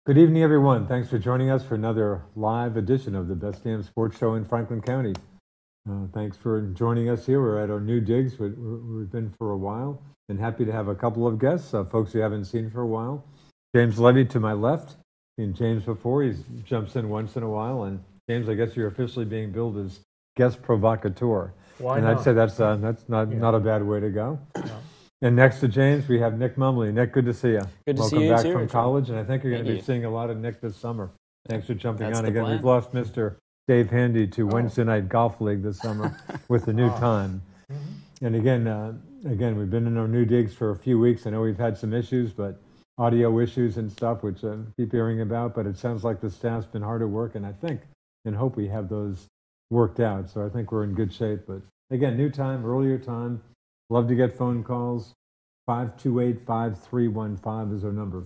Good evening, everyone. Thanks for joining us for another live edition of the Best Damn Sports Show in Franklin County. Thanks for joining us here. We're at our new digs. We've been for a while, and happy to have a couple of guests, folks you haven't seen for a while. James Levey to my left. Seen James before. He jumps in once in a while. And James, I guess you're officially being billed as guest provocateur. Why and not? I'd say that's not a bad way to go. No. And next to James, we have Nick Mumley. Nick, good to see you. Good to Welcome see you back too, from Richard. college, and I think you're going to be seeing a lot of Nick this summer. Thanks for jumping That's on the again. plan. We've lost Mr. Dave Handy to Wednesday Night Golf League this summer with the new time. Mm-hmm. And again, we've been in our new digs for a few weeks. I know we've had some issues, but audio issues and stuff, which I keep hearing about. But it sounds like the staff's been hard at work, and I think and hope we have those worked out. So I think we're in good shape. But again, new time, earlier time. Love to get phone calls. 528-5315 is our number,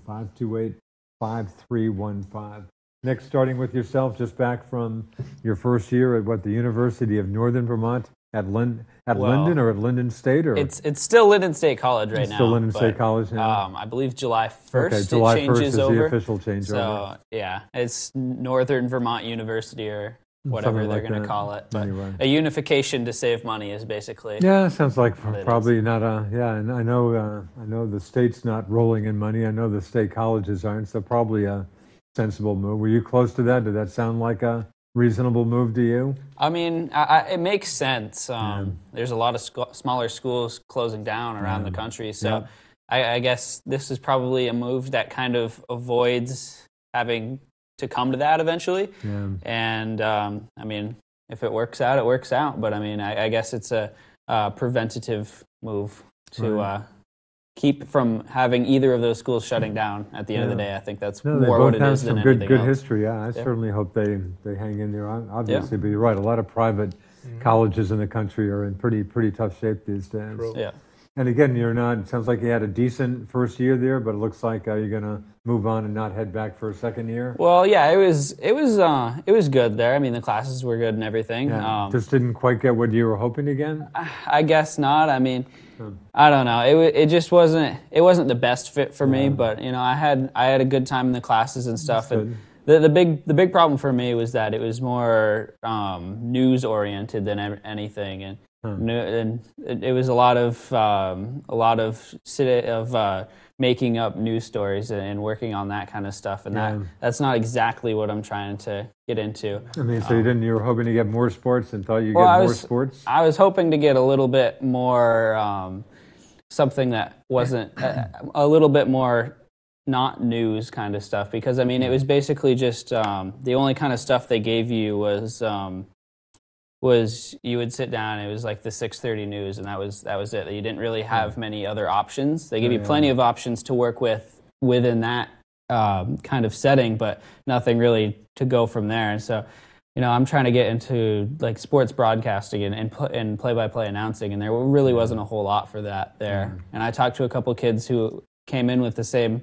528-5315. Nick, starting with yourself, just back from your first year at the University of Northern Vermont at Linden or at Linden State? Or It's still Linden State College right now. Still Linden State College now? I believe July 1st okay, July it changes 1st is over. the official changeover. So, yeah, it's Northern Vermont University or whatever they're going to call it. But anyway. A unification to save money is basically. Yeah, sounds like probably not a. Yeah, and I know the state's not rolling in money. I know the state colleges aren't, so probably a sensible move. Were you close to that? Did that sound like a reasonable move to you? I mean, it makes sense. There's a lot of smaller schools closing down around the country, so I guess this is probably a move that kind of avoids having to come to that eventually. Yeah. And I mean, if it works out, it works out. But I mean, I guess it's a preventative move to keep from having either of those schools shutting down at the end of the day. I think that's more what it is than anything else. They both have some good history. Yeah, I certainly hope they hang in there. Obviously, but you're right. A lot of private colleges in the country are in pretty tough shape these days. True. Yeah. And again, it sounds like you had a decent first year there, but it looks like you're going to move on and not head back for a second year. Well, yeah, it was good there. I mean, the classes were good and everything. Yeah. Just didn't quite get what you were hoping again? I guess not. I mean, I don't know. It just wasn't the best fit for me, but I had a good time in the classes and stuff. And the big problem for me was that it was more news oriented than anything, and it was a lot of making up news stories and working on that kind of stuff, and that's not exactly what I'm trying to get into. I mean, so you were hoping to get more sports and thought you'd get more sports? I was hoping to get a little bit more something that wasn't a little bit more not news kind of stuff, because I mean it was basically just the only kind of stuff they gave you was you would sit down, it was like the 6:30 news, and that was it. You didn't really have many other options. They gave you plenty of options to work within that kind of setting, but nothing really to go from there. And so, I'm trying to get into like sports broadcasting and play-by-play announcing, and there really wasn't a whole lot for that there. And I talked to a couple kids who came in with the same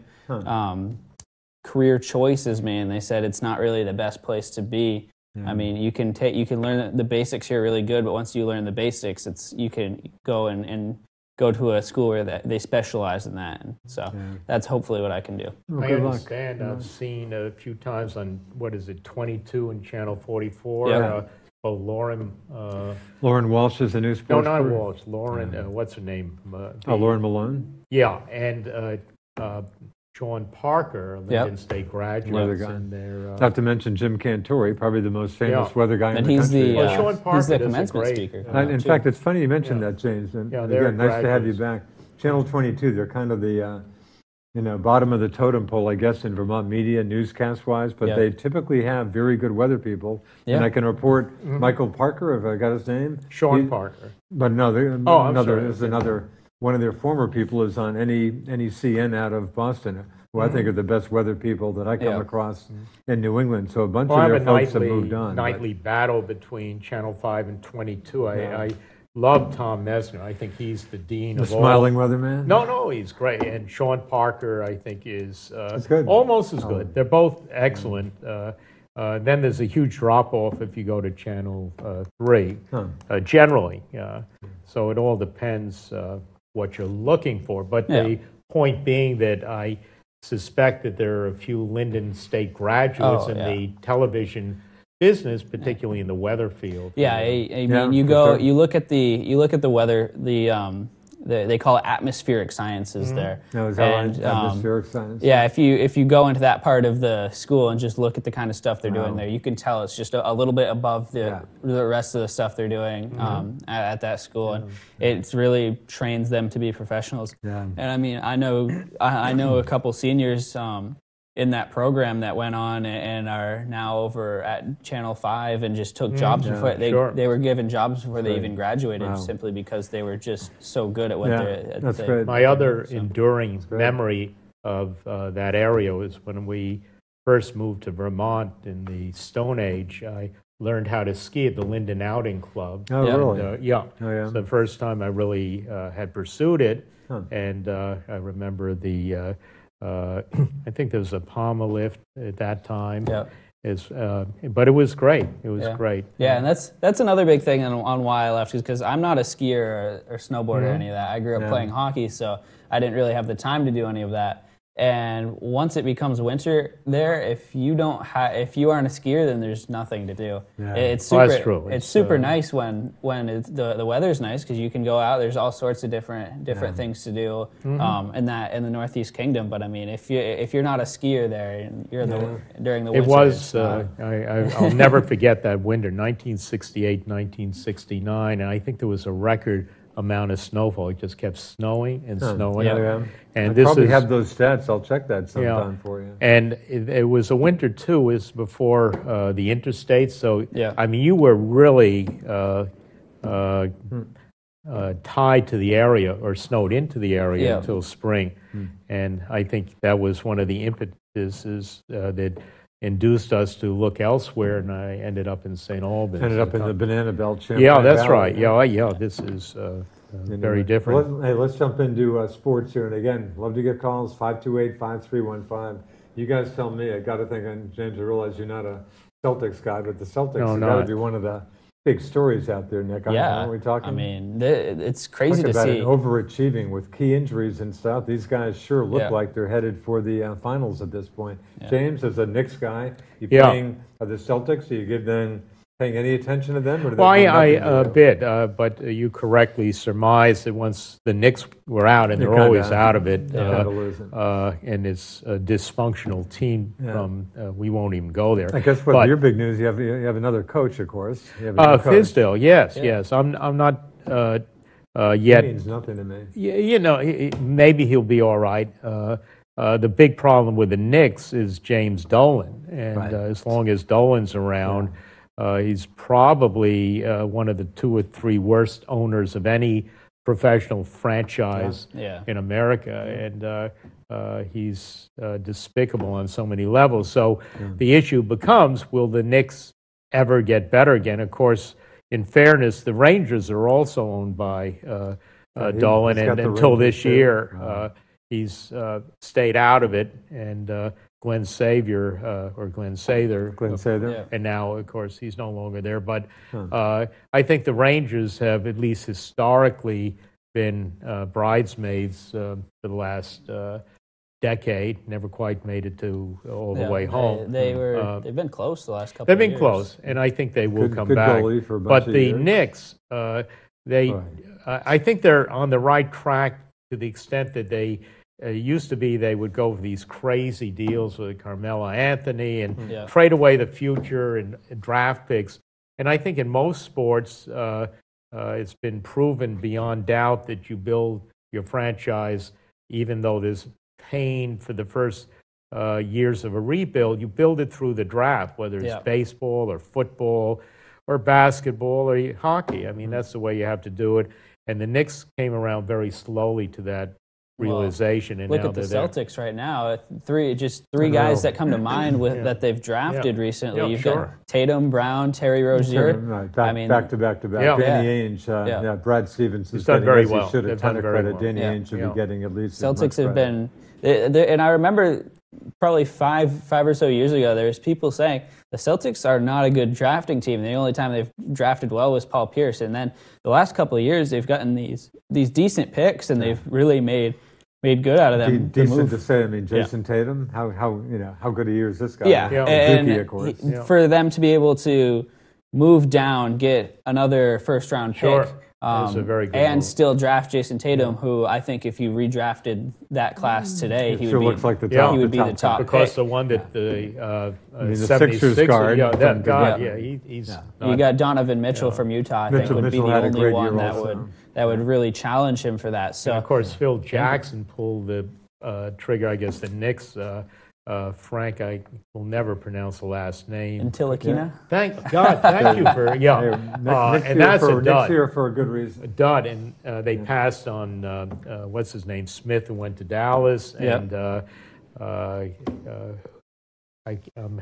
career choice as me, and they said it's not really the best place to be. I mean, you can learn the basics here really good, but once you learn the basics, you can go and go to a school where they specialize in that. And so that's hopefully what I can do. Well, I good understand. Luck. I've seen a few times on 22 and Channel 44. Lauren Walsh is a new sports. No, not Walsh. Lauren. What's her name? Lauren Malone. Yeah, and Sean Parker, Linden State graduate. Not to mention Jim Cantori, probably the most famous weather guy in the country. Sean Parker he's the commencement speaker. In fact, it's funny you mentioned that, James. And again, nice to have you back. Channel 22, they're kind of the bottom of the totem pole, I guess, in Vermont media, newscast-wise, but they typically have very good weather people. And I can report Michael Parker, if I got his name. Sean Parker. But no, there's another. One of their former people is on NECN out of Boston, who I think are the best weather people that I come across in New England. So a bunch of their folks have moved on. Nightly battle between Channel 5 and 22. I love Tom Messner. I think he's the dean of all. The smiling weatherman? No, he's great. And Sean Parker, I think, is good. Almost as good. They're both excellent. Then there's a huge drop-off if you go to Channel 3, generally. So it all depends what you're looking for. But the point being that I suspect that there are a few Lyndon State graduates in the television business, particularly in the weather field. Yeah, I mean, you look at the weather, they call it atmospheric sciences there. No, is that right? Atmospheric science? Yeah, if you go into that part of the school and just look at the kind of stuff they're doing there, you can tell it's just a little bit above the rest of the stuff they're doing at that school, and it really trains them to be professionals. Yeah. And I mean, I know a couple seniors in that program that went on and are now over at Channel 5 and just took jobs before they were given jobs before they even graduated, simply because they were just so good at what that's great. My other enduring memory of that area was when we first moved to Vermont in the Stone Age. I learned how to ski at the Linden Outing Club. Oh, really? It's the first time I really had pursued it, and I remember the I think there was a Palma lift at that time. But it was great. It was great. Yeah, and that's another big thing on why I left, is because I'm not a skier or snowboarder or any of that. I grew up playing hockey, so I didn't really have the time to do any of that. And once it becomes winter there, if you aren't a skier, then there's nothing to do. Yeah. It's super. That's true. It's super nice when the weather's nice, because you can go out. There's all sorts of different things to do in the Northeast Kingdom. But I mean, if you're not a skier there, and you're during the winter, it was. I'll never forget that winter, 1968, 1969, and I think there was a record amount of snowfall. It just kept snowing and snowing. And I probably have those stats. I'll check that sometime for you. And it was a winter too. It was before the interstates. So I mean, you were really tied to the area, or snowed into the area until spring. And I think that was one of the impetuses that induced us to look elsewhere, and I ended up in St. Albans. Ended up in the Banana Belt. Yeah, that's right. Yeah, this is very different. Well, hey, let's jump into sports here. And again, love to get calls, 528-5315. You guys tell me. I got to think, James, I realize you're not a Celtics guy, but the Celtics have got to be one of the big stories out there, Nick. Aren't we talking? I mean, it's crazy to see. Overachieving with key injuries and stuff. These guys sure look like they're headed for the finals at this point. James, as a Knicks guy, you playing the Celtics? Do you give them paying any attention to them? Or well, a bit, but you correctly surmised that once the Knicks were out, and they're always out of it, and it's a dysfunctional team. We won't even go there. I guess your big news, you have another coach, of course. Fisdale, yes. I'm not yet. It means nothing to me. You know, maybe he'll be all right. The big problem with the Knicks is James Dolan, and as long as Dolan's around. He's probably one of the 2 or 3 worst owners of any professional franchise in America, and he's despicable on so many levels. So the issue becomes, will the Knicks ever get better again? Of course, in fairness, the Rangers are also owned by Dolan, and until this year, he's stayed out of it, and Glenn Sather, and now, of course, he's no longer there. But I think the Rangers have, at least historically, been bridesmaids for the last decade. Never quite made it to all the way home. They've been close the last couple. They've been years. Close, and I think they will come good back. Goalie for a bunch but of the years. Knicks, I think they're on the right track to the extent that they. Used to be they would go for these crazy deals with Carmelo Anthony and trade away the future and draft picks. And I think in most sports, it's been proven beyond doubt that you build your franchise, even though there's pain for the first years of a rebuild, you build it through the draft, whether it's baseball or football or basketball or hockey. I mean, that's the way you have to do it. And the Knicks came around very slowly to that realization. And look now at the they're Celtics right now. Three guys that come to mind that they've drafted recently. You've got Tatum, Brown, Terry Rozier. Back to back. Danny Ainge, Brad Stevens has done very well. He should have ton of credit. Danny Ainge should be getting at least. Celtics have been, and I remember probably five or so years ago, there's people saying the Celtics are not a good drafting team. The only time they've drafted well was Paul Pierce, and then the last couple of years they've gotten these decent picks, and they've really made made good out of them. Decent to say. I mean, Jason Tatum, how good a year is this guy? Yeah, and Dookie, of course. For them to be able to move down, get another first-round pick, that's a very good and move. Still draft Jason Tatum, who I think if you redrafted that class today, he would be. Looks like the top. He would be the top because pick. the one that the Sixers guard. that guy, he's. You got Donovan Mitchell from Utah. I think would be the only one that would really challenge him for that. So and of course, Phil Jackson pulled the trigger. I guess the Knicks. Frank, I will never pronounce the last name. Intilikina? Thank God, thank you for and that's a dud. Next year for a good reason. A dud, and they passed on what's his name, Smith, who went to Dallas, and I'm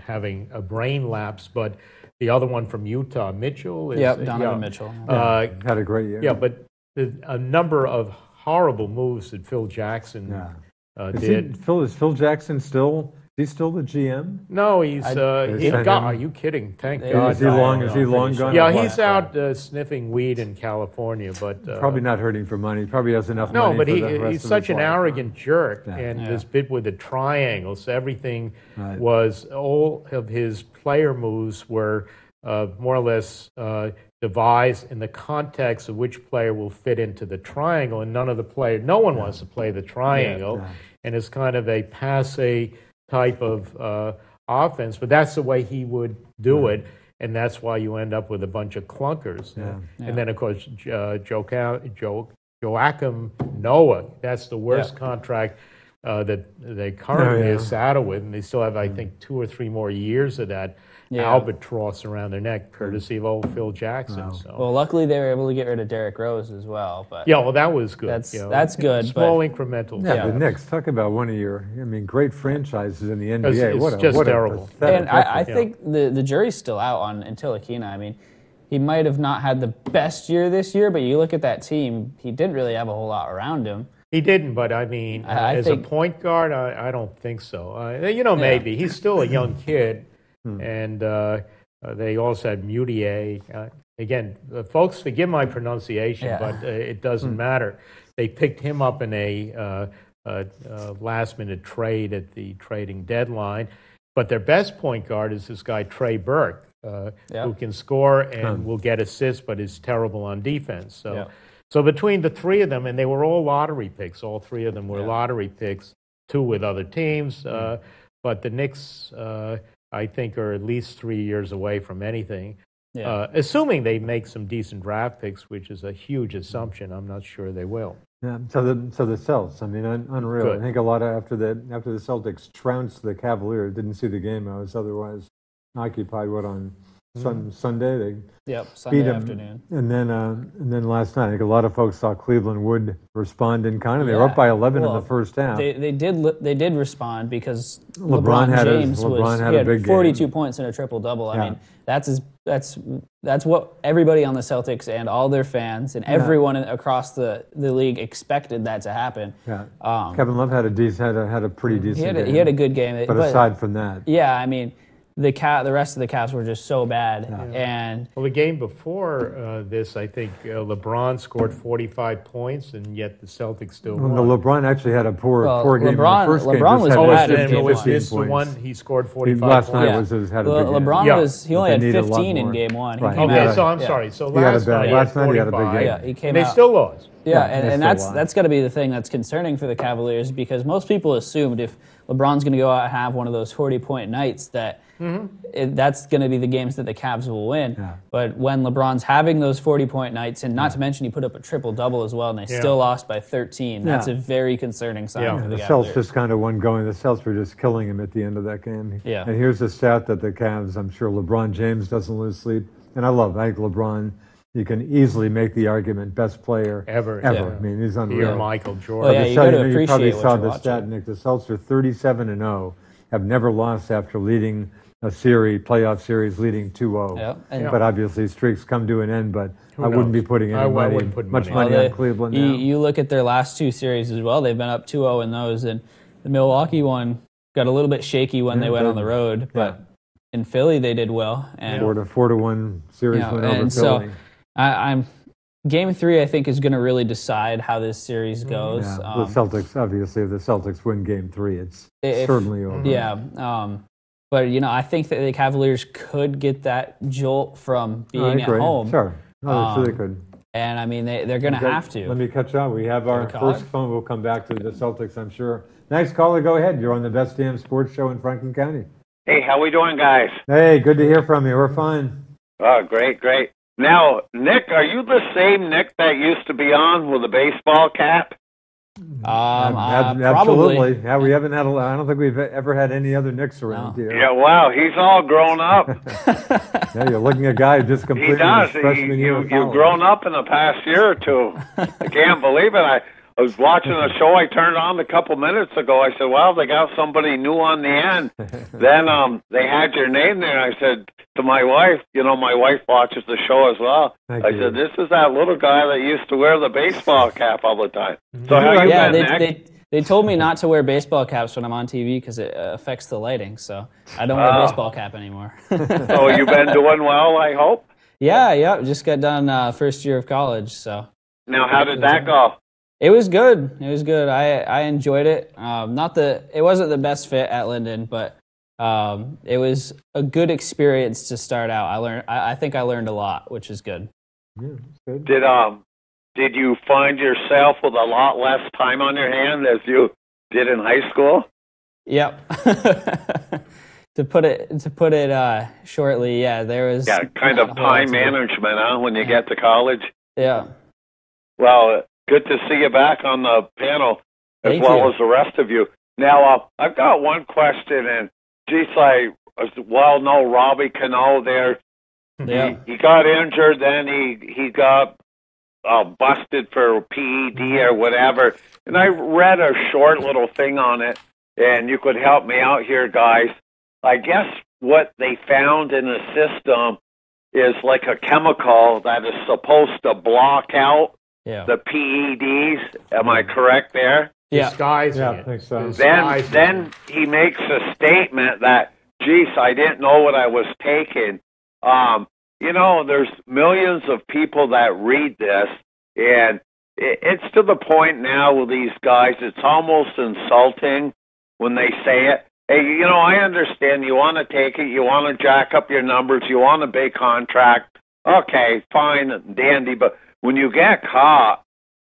having a brain lapse, but the other one from Utah, Mitchell. Donovan Mitchell. Had a great year. Yeah, but a number of horrible moves that Phil Jackson. Did. Is Phil Jackson still? Is he still the GM? No, he's. Are you kidding? Thank God. Is he long gone? Yeah, he's out sniffing weed in California, but probably not hurting for money. Probably has enough money. No, but for the rest he's of such his an life. arrogant jerk, and this bit with the triangles, everything was all of his player moves were more or less devised in the context of which player will fit into the triangle, and no one wants to play the triangle, and it's kind of a passe type of offense, but that's the way he would do it, and that's why you end up with a bunch of clunkers. And then, of course, Joachim Noah, that's the worst contract that they currently are saddled with, and they still have, I think, 2 or 3 more years of that albatross around their neck, courtesy of old Phil Jackson. So. Well, luckily they were able to get rid of Derrick Rose as well. But that was good. That's good. Small incremental. Yeah, the Knicks. Talk about one of your, great franchises in the NBA. It's just terrible. And I think the jury's still out on Ntilikina. I mean, he might have not had the best year this year, but you look at that team, he didn't really have a whole lot around him. He didn't, but I mean, as a point guard, I don't think so. Maybe. He's still a young kid. And they also had Moutier. Again, folks, forgive my pronunciation, but it doesn't matter. They picked him up in a last-minute trade at the trading deadline. But their best point guard is this guy, Trey Burke, who can score and will get assists, but is terrible on defense. So between the three of them, and they were all lottery picks, all three of them were lottery picks, 2 with other teams. But the Knicks... I think are at least 3 years away from anything, assuming they make some decent draft picks, which is a huge assumption. I'm not sure they will. Yeah. So the Celtics. I mean, unreal. Good. I think a lot after the Celtics trounced the Cavaliers. Didn't see the game. I was otherwise occupied. On Sunday they Sunday beat them. afternoon. And then last night, I think a lot of folks thought Cleveland would respond in kind. They were up by 11 in the first half. They did respond because LeBron James had 42 game. points and a triple-double. I mean, that's what everybody on the Celtics and all their fans and everyone across the league expected that to happen. Yeah. Kevin Love had a pretty decent game. He had a good game. But aside from that. Yeah, I mean, the rest of the Cavs were just so bad. And the game before this, I think LeBron scored 45 points, and yet the Celtics still won. LeBron actually had a poor game in the first game. LeBron was bad in game was this the points. one he scored 45 last points? night had a big game. LeBron he only had 15 in game 1. Right. So I'm sorry. So last night he had a big game. Yeah, he came and they still lost. And that's got to be the thing that's concerning for the Cavaliers, because most people assumed if LeBron's going to go out and have one of those 40-point nights that that's going to be the games that the Cavs will win. Yeah. But when LeBron's having those 40-point nights, and not to mention he put up a triple-double as well, and they still lost by 13, that's a very concerning sign for the Cavaliers. Celtics just kind of won going. The Celtics were just killing him at the end of that game. Yeah. And here's the stat that the Cavs, I'm sure LeBron James doesn't lose sleep. And I think LeBron, you can easily make the argument best player ever. Yeah. I mean, he's unreal. Here, Michael Jordan. Well, you got to appreciate you probably what saw you're the watching. stat, Nick. The Celtics are 37-0, have never lost after leading a playoff series leading 2-0. Yeah. But obviously streaks come to an end, but I wouldn't be putting any much money on Cleveland now. You look at their last 2 series as well, they've been up 2-0 in those, and the Milwaukee one got a little bit shaky when they went on the road, but in Philly they did well. And 4-1 series went over Philly. So Game 3, I think, is going to really decide how this series goes. Yeah, the Celtics, obviously, if the Celtics win Game 3, it's certainly over. Yeah. But, I think that the Cavaliers could get that jolt from being at home. Sure. Sure they could. And, I mean, they're going to have to. Let me catch up. We have our first phone. We'll come back to the Celtics, I'm sure. Next caller, go ahead. You're on the best damn sports show in Franklin County. Hey, how we doing, guys? Hey, good to hear from you. We're fine. Oh, great. Now, Nick, are you the same Nick that used to be on with a baseball cap? Probably. Absolutely. Yeah, we haven't had. I don't think we've ever had any other Nicks around here. Yeah, wow, he's all grown up. Yeah, you're looking at a guy who just completed his freshman year of college. You've grown up in the past year or two. I can't believe it. I was watching a show I turned on a couple minutes ago. I said, well, they got somebody new on the end. Then they had your name there. I said to my wife, my wife watches the show as well. I said, this is that little guy that used to wear the baseball cap all the time. So how you been, Nick? They told me not to wear baseball caps when I'm on TV because it affects the lighting. So I don't wear a baseball cap anymore. So you've been doing well, I hope? Yeah. Just got done first year of college. So now, how did that go? It was good. I enjoyed it. It wasn't the best fit at Linden, but it was a good experience to start out. I think I learned a lot, which is good. Yeah, good. Did you find yourself with a lot less time on your hand as you did in high school? Yep. To put it shortly, yeah, there was kind of time management, huh? When you get to college. Yeah. Well, good to see you back on the panel as well as the rest of you. Now, I've got one question, and geez, I well know Robbie Cano there. Yeah. He got injured, then he got busted for PED or whatever. And I read a short little thing on it, and you could help me out here, guys. I guess what they found in the system is like a chemical that is supposed to block out the PEDs. Am I correct there? Yeah. Disguising I it. think so. Then he makes a statement that, geez, I didn't know what I was taking. There's millions of people that read this, and it's to the point now with these guys, it's almost insulting when they say it. Hey, I understand you want to take it, you want to jack up your numbers, you want a big contract. Okay, fine, dandy, but when you get caught,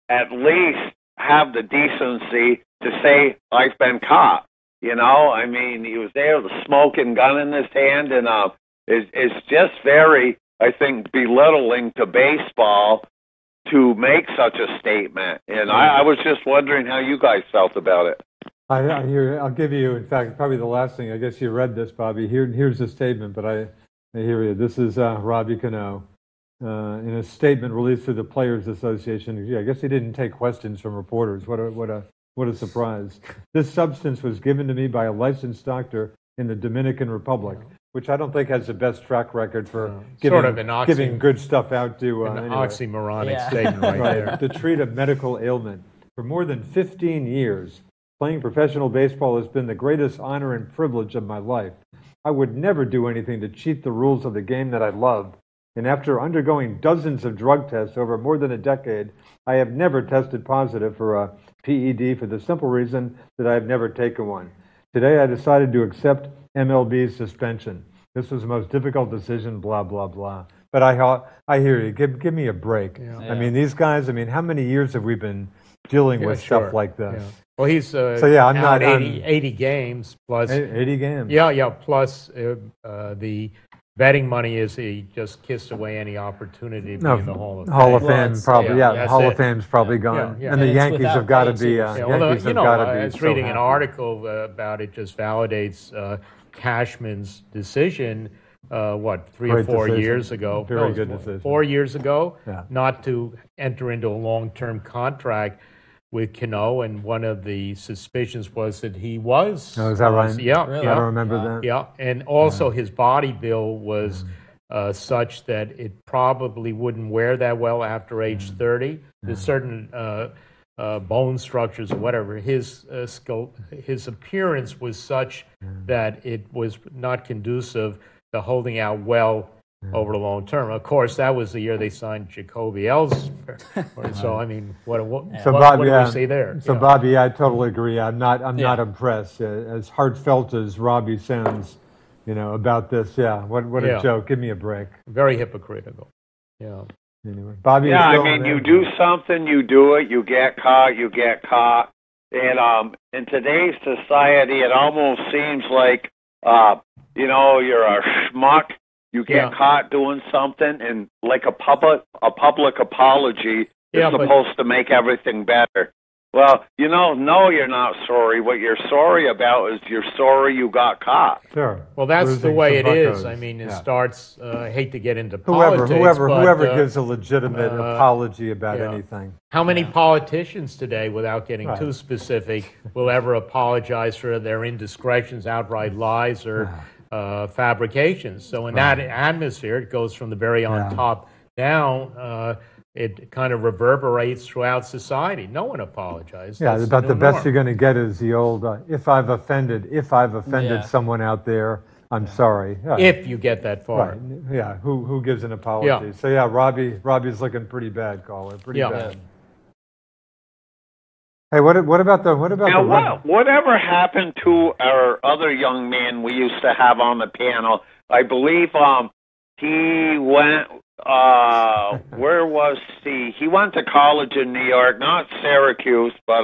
at least have the decency to say, I've been caught. I mean, he was there with a smoking gun in his hand, and it's just very, I think, belittling to baseball to make such a statement. And I was just wondering how you guys felt about it. I hear. I'll give you, in fact, probably the last thing. I guess you read this, Bobby. Here's the statement, but I hear you. This is Robbie Cano. In a statement released through the Players Association. I guess he didn't take questions from reporters. What a surprise. This substance was given to me by a licensed doctor in the Dominican Republic, which I don't think has the best track record for giving good stuff out to an oxymoronic statement right there. To treat a medical ailment. For more than 15 years, playing professional baseball has been the greatest honor and privilege of my life. I would never do anything to cheat the rules of the game that I love. And after undergoing dozens of drug tests over more than a decade, I have never tested positive for a PED for the simple reason that I have never taken one. Today I decided to accept MLB's suspension. This was the most difficult decision, blah, blah, blah. But I hear you. Give me a break. Yeah. I mean, these guys, how many years have we been dealing with stuff like this? Yeah. Well, he's I'm not 80 games plus 80 games. Yeah, plus the betting money is he just kissed away any opportunity to be in the Hall of Fame. Hall of Fame, probably. Hall of Fame's probably gone. Yeah. And the Yankees have got to be. I was reading an article about it. Just validates Cashman's decision. 3 or 4 years ago? Very good decision. 4 years ago, not to enter into a long-term contract with Cano, and one of the suspicions was that he was. Oh, is that right? Yeah, really? I don't remember that. Yeah, and also his body build was such that it probably wouldn't wear that well after age 30. There's certain bone structures or whatever. His appearance was such that it was not conducive to holding out well over the long term. Of course, that was the year they signed Jacoby Ellsbury. So, I mean, what do we see there? So, Bobby, I totally agree. I'm not impressed. As heartfelt as Robbie sounds, about this. Yeah, what a joke. Give me a break. Very hypocritical. Yeah. Anyway, Bobby. Yeah, I mean, you do something, you do it, you get caught. And in today's society, it almost seems like you're a schmuck. You get caught doing something, and like a public apology is supposed to make everything better. Well, no, you're not sorry. What you're sorry about is you're sorry you got caught. Sure. Well, that's the way it is. I mean, it starts. I hate to get into politics. Whoever gives a legitimate apology about anything. How many politicians today, without getting too specific, will ever apologize for their indiscretions, outright lies, or fabrications? So in that atmosphere, it goes from the very on top down. It kind of reverberates throughout society. No one apologizes. Yeah, about the best you're going to get is the old, if I've offended someone out there, I'm sorry. If you get that far. Right. Yeah, who gives an apology? Yeah. So Robbie's looking pretty bad, caller. Pretty bad. Hey, whatever happened to our other young man we used to have on the panel? I believe he went. Where was he? He went to college in New York, not Syracuse, but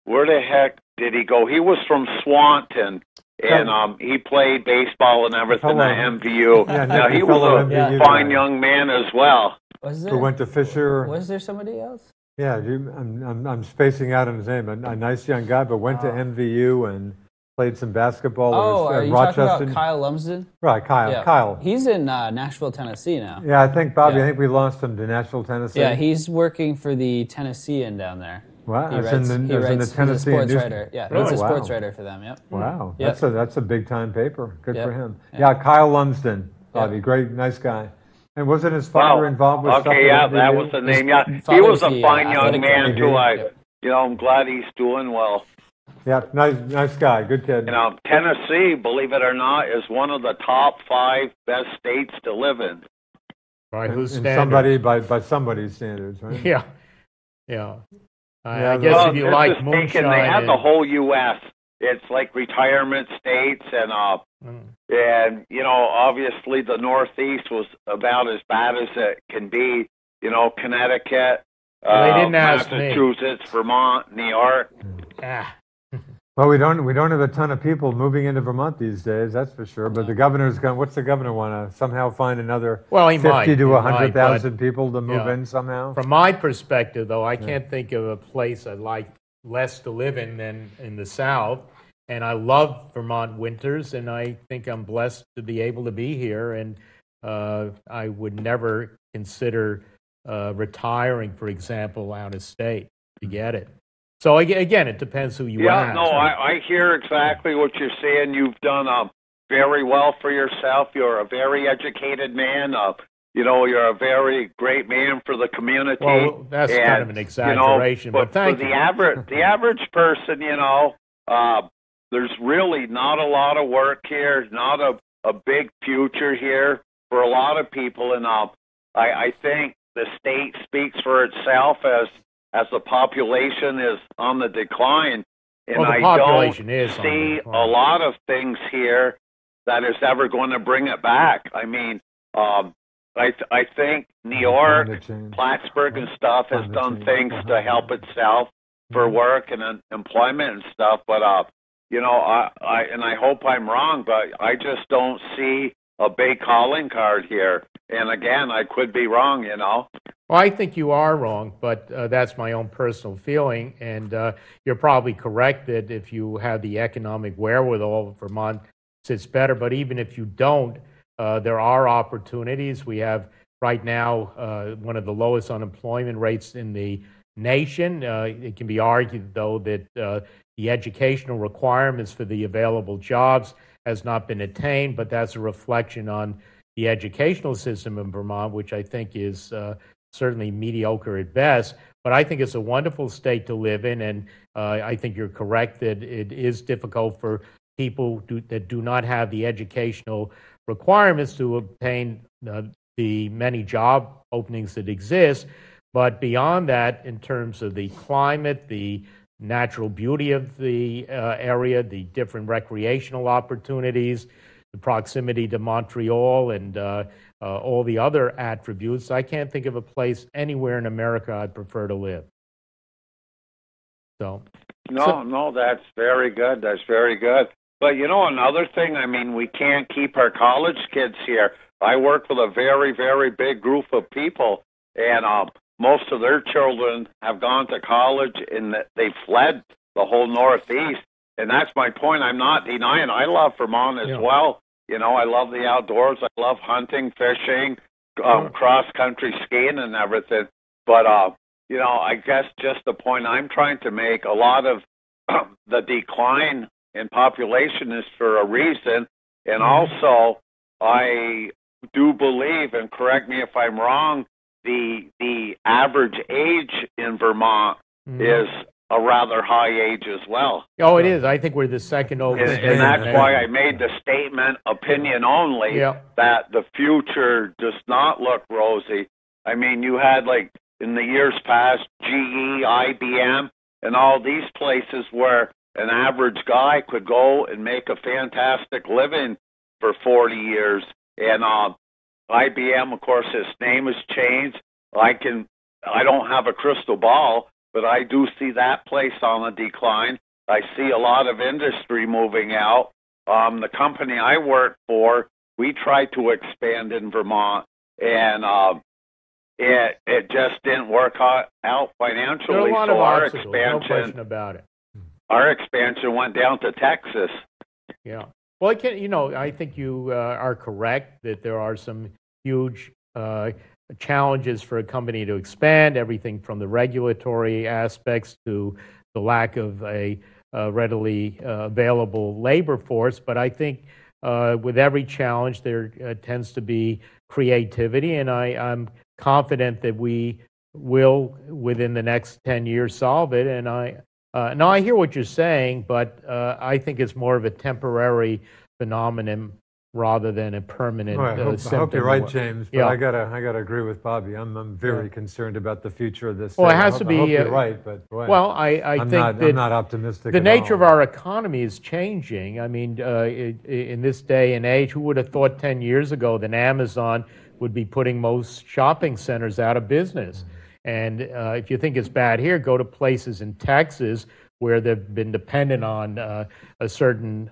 where the heck did he go? He was from Swanton, and he played baseball and everything at MVU. Now he was a fine young man as well. Who went to Fisher? Was there somebody else? Yeah, I'm spacing out on his name. A nice young guy, but went to MVU and played some basketball. Are you Rochester. talking about Kyle Lumsden? Right, Kyle. Yeah. Kyle. He's in Nashville, Tennessee now. Yeah, I think, Bobby, I think we lost him to Nashville, Tennessee. Yeah, he's working for the Tennessean down there. Wow, he writes in the Tennessee. He's a sports writer. Yeah, he's a sports writer for them. Yep. Wow, that's a big time paper. Good for him. Yeah, Kyle Lumsden, Bobby, great, nice guy. And wasn't his father involved with stuff? Okay, that was the name. Yeah, he was a fine young man too. I'm glad he's doing well. Yeah, nice guy, good kid. Tennessee, believe it or not, is one of the top 5 best states to live in. By whose standards? By somebody's standards, right? Yeah. I guess if you like moonshine, they have the whole U.S. It's like retirement states, and obviously the Northeast was about as bad as it can be. Connecticut, they didn't ask Massachusetts, Vermont, New York. Well, we don't have a ton of people moving into Vermont these days, that's for sure. But the governor's going. What's the governor want to somehow find another 50 to 100,000 people to move in somehow? From my perspective, though, I can't think of a place I'd like less to live in than in the South. And I love Vermont winters, and I think I'm blessed to be able to be here. And I would never consider retiring, for example, out of state to get it. So again, it depends who you ask. I hear exactly what you're saying. You've done very well for yourself. You're a very educated man. You're a very great man for the community. Well, that's kind of an exaggeration, but thank you. The average person, there's really not a lot of work here, not a big future here for a lot of people, and I think the state speaks for itself as the population is on the decline, and I don't see a lot of things here that is ever going to bring it back. I mean, I think New York, Plattsburgh and stuff has done things to help itself for work and employment and stuff, but I hope I'm wrong, but I just don't see a big calling card here. And again, I could be wrong, Well, I think you are wrong, but that's my own personal feeling. And you're probably correct that if you have the economic wherewithal, Vermont sits better. But even if you don't, there are opportunities. We have right now one of the lowest unemployment rates in the nation. It can be argued, though, that the educational requirements for the available jobs has not been attained, but that's a reflection on the educational system in Vermont, which I think is certainly mediocre at best. But I think it's a wonderful state to live in, and I think you're correct that it is difficult for people that do not have the educational requirements to obtain the many job openings that exist. But beyond that, in terms of the climate, the natural beauty of the area, the different recreational opportunities, the proximity to Montreal, and all the other attributes, I can't think of a place anywhere in America I'd prefer to live. No, that's very good. That's very good. But, another thing, we can't keep our college kids here. I work with a very, very big group of people, and most of their children have gone to college, and they've fled the whole Northeast. And that's my point. I'm not denying. I love Vermont as well. I love the outdoors. I love hunting, fishing, cross-country skiing and everything. But, I guess just the point I'm trying to make, a lot of the decline in population is for a reason. And also, I do believe, and correct me if I'm wrong, the average age in Vermont is a rather high age as well. Oh, it is. I think we're the second oldest. And that's why I made the statement, opinion only, that the future does not look rosy. You had, in the years past, GE, IBM, and all these places where an average guy could go and make a fantastic living for 40 years. And IBM, of course, its name has changed. I don't have a crystal ball, but I do see that place on a decline. I see a lot of industry moving out. The company I work for, we tried to expand in Vermont, and it just didn't work out financially. There are a lot so of our obstacles, expansion, no question about it. Our expansion went down to Texas. Yeah. Well, I think you are correct that there are some huge challenges for a company to expand, everything from the regulatory aspects to the lack of a readily available labor force. But I think with every challenge, there tends to be creativity, and I'm confident that we will, within the next 10 years, solve it. And now I hear what you're saying, but I think it's more of a temporary phenomenon rather than a permanent symptom. I hope you're right, James. But I gotta agree with Bobby. I'm very concerned about the future of this. Well, it has to be. I hope you're right, but boy, I think I'm not optimistic. The nature of our economy is changing. In this day and age, who would have thought 10 years ago that Amazon would be putting most shopping centers out of business? And if you think it's bad here, go to places in Texas where they've been dependent on a certain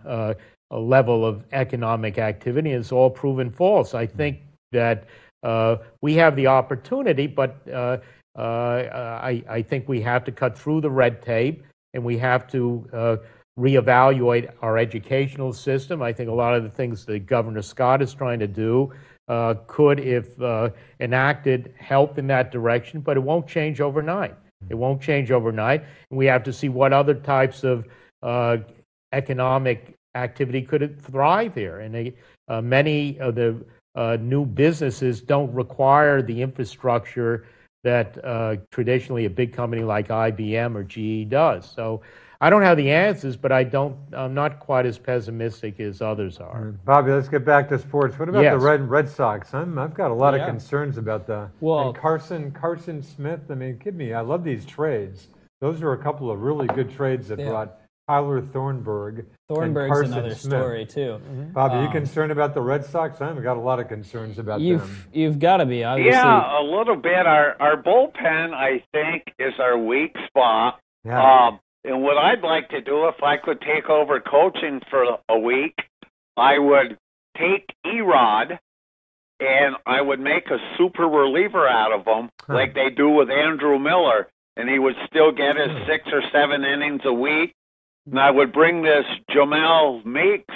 level of economic activity, and it's all proven false. I think that we have the opportunity, but I think we have to cut through the red tape, and we have to reevaluate our educational system. I think a lot of the things that Governor Scott is trying to do could, if enacted, help in that direction, but it won't change overnight. It won't change overnight. And we have to see what other types of economic activity could thrive here. And many of the new businesses don't require the infrastructure that traditionally a big company like IBM or GE does. So I don't have the answers, but I'm not quite as pessimistic as others are. Bobby, let's get back to sports. What about the Red Sox? I've got a lot of concerns about and Carson Smith. Kid me, I love these trades. Those are a couple of really good trades that brought Tyler Thornburg. Thornburg's another story too. Bobby, you concerned about the Red Sox? I've got a lot of concerns about them. You've got to be, obviously. Yeah, a little bit. Our bullpen, I think, is our weak spot. Yeah. And what I'd like to do, if I could take over coaching for a week, I would take Erod and I would make a super reliever out of him, like they do with Andrew Miller, and he would still get his 6 or 7 innings a week. And I would bring this Jamel Meeks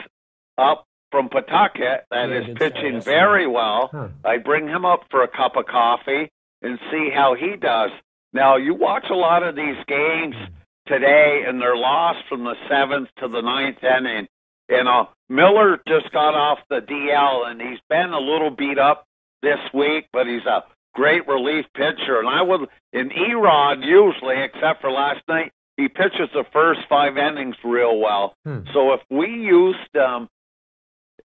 up from Pawtucket that is pitching very well. I'd bring him up for a cup of coffee and see how he does. Now, you watch a lot of these games today, and they're lost from the 7th to the 9th inning. Miller just got off the DL, and he's been a little beat up this week, but he's a great relief pitcher. And Erod usually, except for last night, he pitches the first 5 innings real well. So if we used him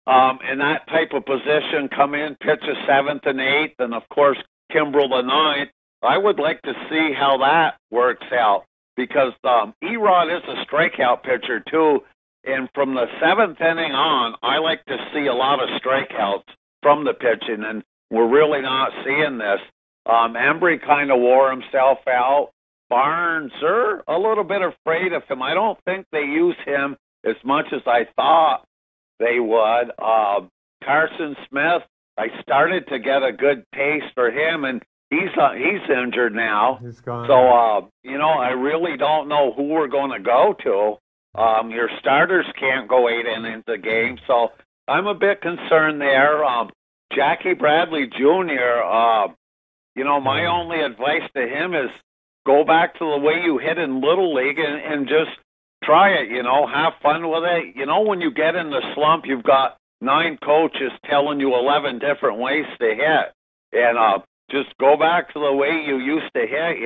in that type of position, come in, pitch a 7th and 8th, and of course Kimbrel the 9th, I would like to see how that works out, because Erod is a strikeout pitcher too, and from the 7th inning on, I like to see a lot of strikeouts from the pitching, and we're really not seeing this. Embry kind of wore himself out. Barnes, they're a little bit afraid of him. I don't think they use him as much as I thought they would. Carson Smith, I started to get a good taste for him, and he's injured now. He's gone. So, I really don't know who we're going to go to. Your starters can't go 8 innings a game, so I'm a bit concerned there. Jackie Bradley Jr., my only advice to him is go back to the way you hit in Little League and just try it, have fun with it. When you get in the slump, you've got 9 coaches telling you 11 different ways to hit. And just go back to the way you used to hit,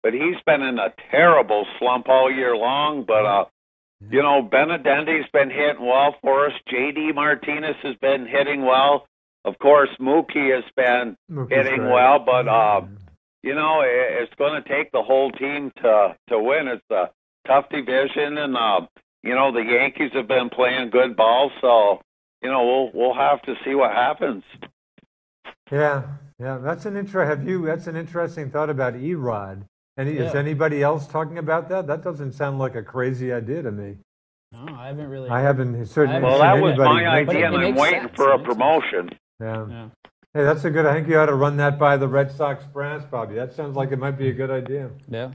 But he's been in a terrible slump all year long. But, Benedendi's been hitting well for us. J.D. Martinez has been hitting well. Of course, Mookie has been hitting well. But, it's going to take the whole team to win. It's a tough division, and the Yankees have been playing good ball, so we'll have to see what happens. Yeah, that's an interesting thought about Erod. Is anybody else talking about that? That doesn't sound like a crazy idea to me. No, I haven't really. I haven't certainly. Well, seen that was anybody my idea, and I'm waiting for a promotion. Yeah. Hey, that's a good. I think you ought to run that by the Red Sox brass, Bobby. That sounds like it might be a good idea. Yeah.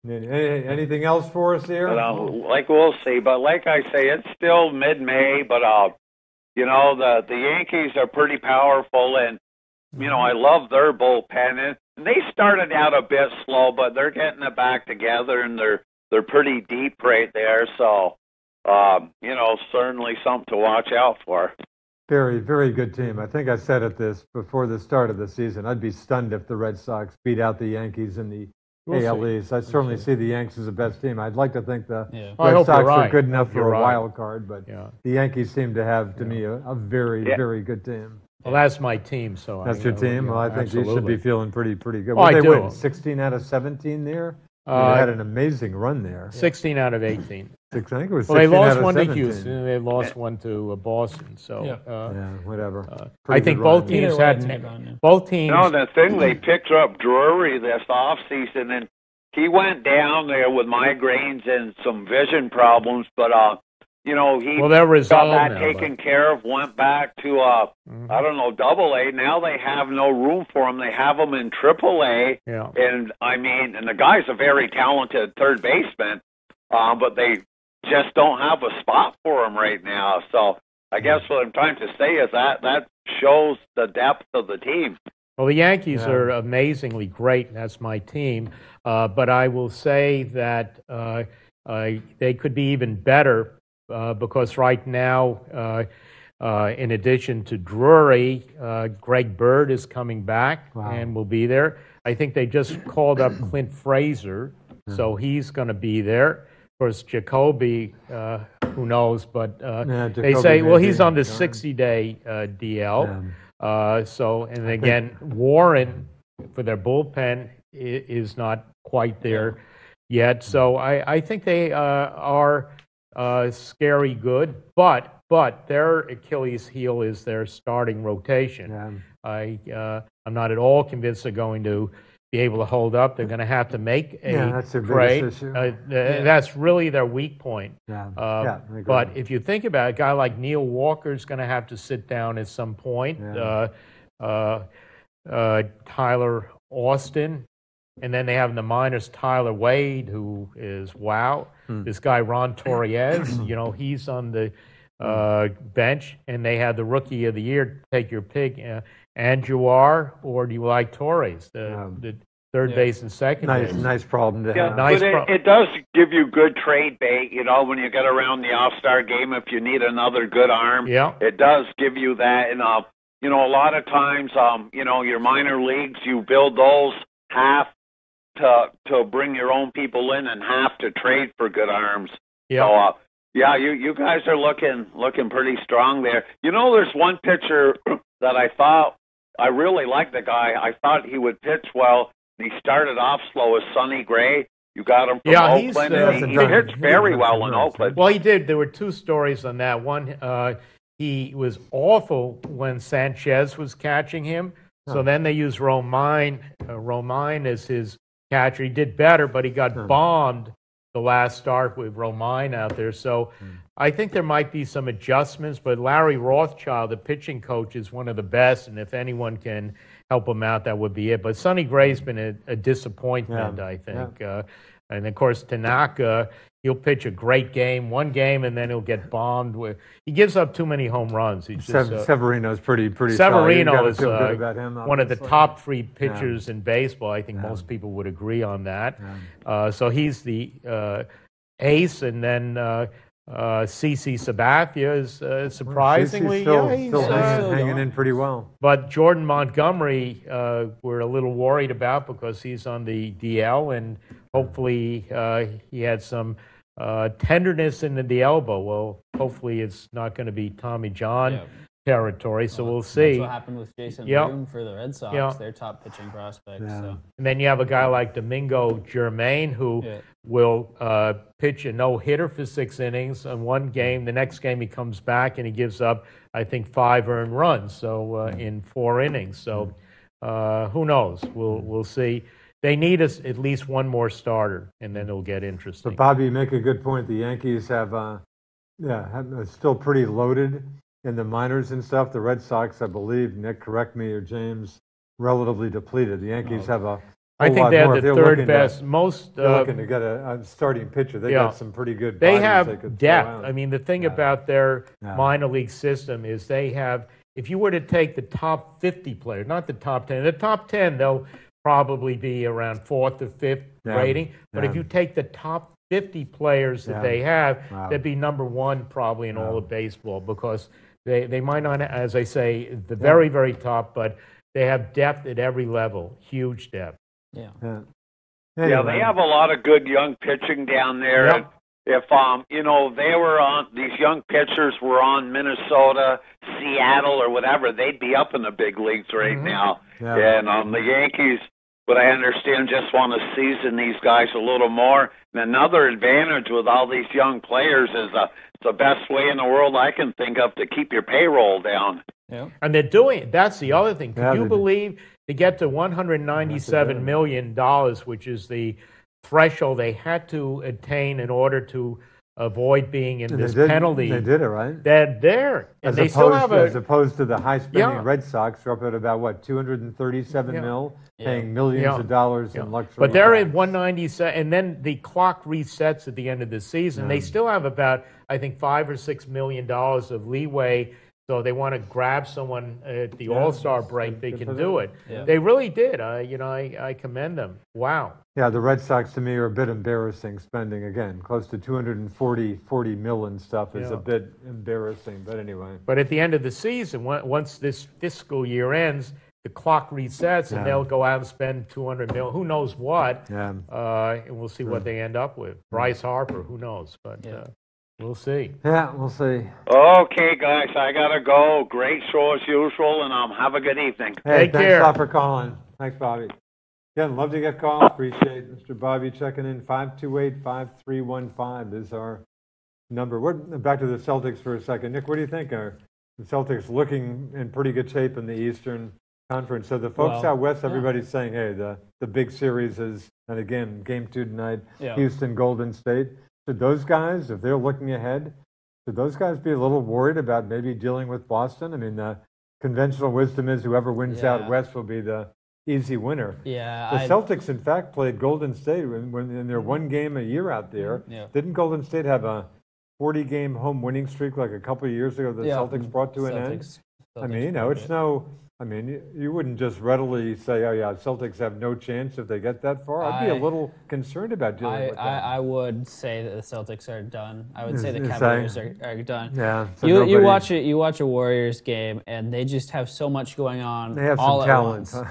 Anything else for us there? But, we'll see. But like I say, it's still mid-May. But the Yankees are pretty powerful, and I love their bullpen. And they started out a bit slow, but they're getting it back together, and they're pretty deep right there. So certainly something to watch out for. Very, very good team. I think I said it before the start of the season. I'd be stunned if the Red Sox beat out the Yankees in the AL East. I certainly see the Yankees as the best team. I'd like to think the Red Sox are good enough for a wild card, but the Yankees seem to have, to me, a very, very good team. Well, that's my team. So that's your team. Well, I think you should be feeling pretty good. Oh, I do. Win 16 out of 17 there. They had an amazing run there. 16 out of 18. I think it was 16 well, they lost out of one 17. to Houston. They lost one to Boston. So whatever. I think both teams both teams. No, the thing they picked up Drury this offseason, and he went down there with migraines and some vision problems, but he got that taken care of. Went back to Double-A. Now they have no room for him. They have him in Triple-A. Yeah. And the guy's a very talented third baseman, but they just don't have a spot for him right now. So I guess what I'm trying to say is that shows the depth of the team. Well, the Yankees are amazingly great, and that's my team. But I will say that they could be even better because right now, in addition to Drury, Greg Bird is coming back and will be there. I think they just called up Clint Frazier, so he's going to be there. Of course, Jacoby, who knows, but they say, well, he's on the 60-day DL. And again, Warren, for their bullpen, is not quite there yet. So I think they are scary good, but their Achilles heel is their starting rotation. I'm not at all convinced they're going to be able to hold up. They're going to have to make a trade. That's really their weak point. But if you think about it, a guy like Neil Walker is going to have to sit down at some point. Tyler Austin. And then they have in the minors Tyler Wade, who is This guy Ron Torres, he's on the bench. And they have the rookie of the year, take your pick, Andujar, or do you like Torres, the third base and second base? Nice problem to have. But it does give you good trade bait, when you get around the All-Star game, if you need another good arm. It does give you that. And, a lot of times, your minor leagues, you build those half to bring your own people in and have to trade for good arms. Yeah. So, yeah, you guys are looking pretty strong there. There's one pitcher that I thought I really liked. The guy. I thought he would pitch well. He started off slow as Sonny Gray. You got him from Oakland, and he pitched very well in Oakland. Well, he did. There were two stories on that. One, he was awful when Sanchez was catching him. So then they used Romine as his catcher. He did better, but he got bombed the last start with Romine out there. So I think there might be some adjustments, but Larry Rothschild, the pitching coach, is one of the best, and if anyone can help him out, that would be it. But Sonny Gray's been a disappointment, I think. And, of course, Tanaka, he'll pitch a great game, one game, and then he'll get bombed. He gives up too many home runs. He's just, Severino's pretty Severino is him, one of the top three pitchers in baseball. I think most people would agree on that. So he's the ace, and then CC Sabathia is surprisingly he's still hanging in pretty well. But Jordan Montgomery, we're a little worried about because he's on the DL, and hopefully he had some tenderness in the elbow. Well, hopefully it's not going to be Tommy John territory, so we'll see. That's what happened with Jason Bloom for the Red Sox, their top pitching prospect. So. And then you have a guy like Domingo Germain who will pitch a no-hitter for 6 innings in one game. The next game he comes back and he gives up, I think, 5 earned runs. So in 4 innings. So who knows? We'll see. They need at least one more starter, and then it'll get interesting. So Bobby, you make a good point. The Yankees have still pretty loaded in the minors and stuff. The Red Sox, I believe, Nick, correct me, or James, relatively depleted. The Yankees have a I think they're the third best. They're looking to get a starting pitcher. They got some pretty good They bodies have they could depth. throw out. I mean, the thing about their minor league system is they have, if you were to take the top 50 players, not the top 10, the top 10, they'll probably be around 4th or 5th rating. But if you take the top 50 players that they have, they'd be number 1 probably in all of baseball, because they might not, as I say, the very, very top, but they have depth at every level, huge depth. Anyway. They have a lot of good young pitching down there. Yep. If they were on, these young pitchers were on Minnesota, Seattle, or whatever, they'd be up in the big leagues right now. And the Yankees, but I understand, just want to season these guys a little more. And another advantage with all these young players is the best way in the world I can think of to keep your payroll down. Yeah. And they're doing it. That's the other thing. Can you believe to get to $197 million, which is the threshold they had to attain in order to avoid being in this penalty? They did it, right? They're there. And as opposed to the high-spending Red Sox, are up at about, what, $237 mil, paying millions of dollars in luxury. But they're at 197, and then the clock resets at the end of the season. They still have about, I think, $5 or $6 million of leeway. So they want to grab someone at the All-Star break. They can do it. Yeah. They really did. I commend them. Wow. Yeah, the Red Sox to me are a bit embarrassing spending. Again, close to 40 mil and stuff is a bit embarrassing. But anyway. But at the end of the season, once this fiscal year ends, the clock resets and they'll go out and spend $200 million. Who knows what? And we'll see what they end up with. Bryce Harper, who knows? But we'll see. Yeah, we'll see. Okay, guys, I gotta go. Great show as usual, and have a good evening. Hey, Take care. Thanks a lot for calling. Thanks, Bobby. Again, love to get calls. Appreciate Mr. Bobby checking in. 528-5315 is our number. We're back to the Celtics for a second. Nick, what do you think? Are the Celtics looking in pretty good shape in the Eastern Conference? So the folks out west, everybody's saying, hey, the big series is, and again, game 2 tonight, Houston, Golden State. Should those guys, if they're looking ahead, should those guys be a little worried about maybe dealing with Boston? I mean, the conventional wisdom is whoever wins out west will be the easy winner. Yeah, the Celtics, in fact, played Golden State when in their one game a year out there. Yeah. Didn't Golden State have a 40-game home winning streak like a couple of years ago that Celtics brought to an end? I mean, it's no. I mean, you wouldn't just readily say, oh, yeah, Celtics have no chance if they get that far. I'd be a little concerned about dealing with that. I would say that the Celtics are done. I would say the Cavaliers are done. Yeah. So you watch a Warriors game, and they just have so much going on. They have all some at talent. once.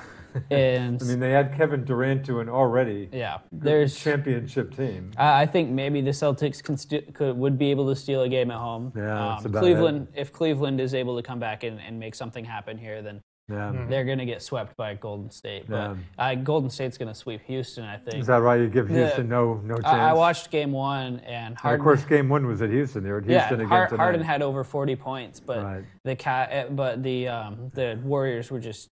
And I mean, they had Kevin Durant to an already there's championship team. I think maybe the Celtics would be able to steal a game at home. Yeah, that's about Cleveland, if Cleveland is able to come back and make something happen here, then Yeah. they're going to get swept by Golden State. But Golden State's going to sweep Houston, I think. Is that right? You give Houston no chance? I watched Game 1, and Harden... of course, Game 1 was at Houston. They were at Houston again tonight. Harden had over 40 points, but the Warriors were just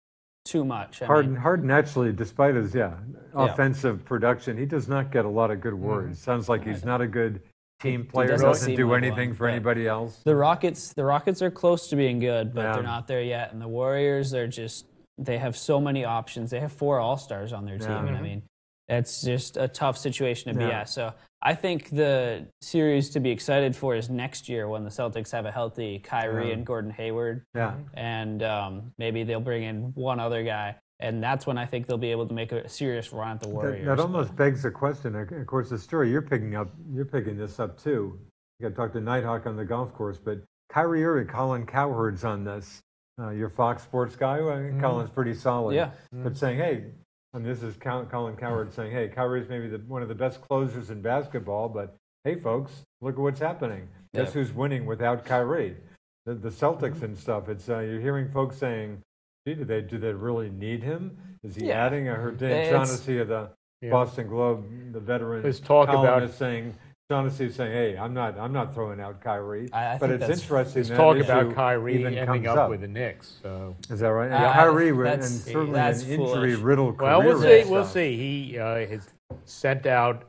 too much. Harden actually, despite his offensive production, he does not get a lot of good words. Sounds like he's not a good team player. Doesn't do anything for anybody else. The Rockets are close to being good, but they're not there yet. And the Warriors, they have so many options. They have 4 All-Stars on their team, and I mean, it's just a tough situation to be at. So I think the series to be excited for is next year when the Celtics have a healthy Kyrie and Gordon Hayward. Yeah. And maybe they'll bring in one other guy. And that's when I think they'll be able to make a serious run at the Warriors. That almost begs the question. Of course, the story you're picking this up too. You got to talk to Nighthawk on the golf course, but Kyrie Irving, Colin Cowherd's on this. Your Fox Sports guy, Colin's pretty solid. Yeah. But saying, hey, and this is Colin Cowherd saying, hey, Kyrie's maybe one of the best closers in basketball, but hey, folks, look at what's happening. Guess who's winning without Kyrie? The Celtics and stuff. It's you're hearing folks saying, do they really need him? Is he adding? I heard Dan Shaughnessy of the Boston Globe, the veteran columnist, saying Shaughnessy saying, "Hey, I'm not throwing out Kyrie." But it's interesting. There's talk about Kyrie ending up with the Knicks. So is that right? Kyrie and certainly an injury-riddled career. Well, we'll see. He has sent out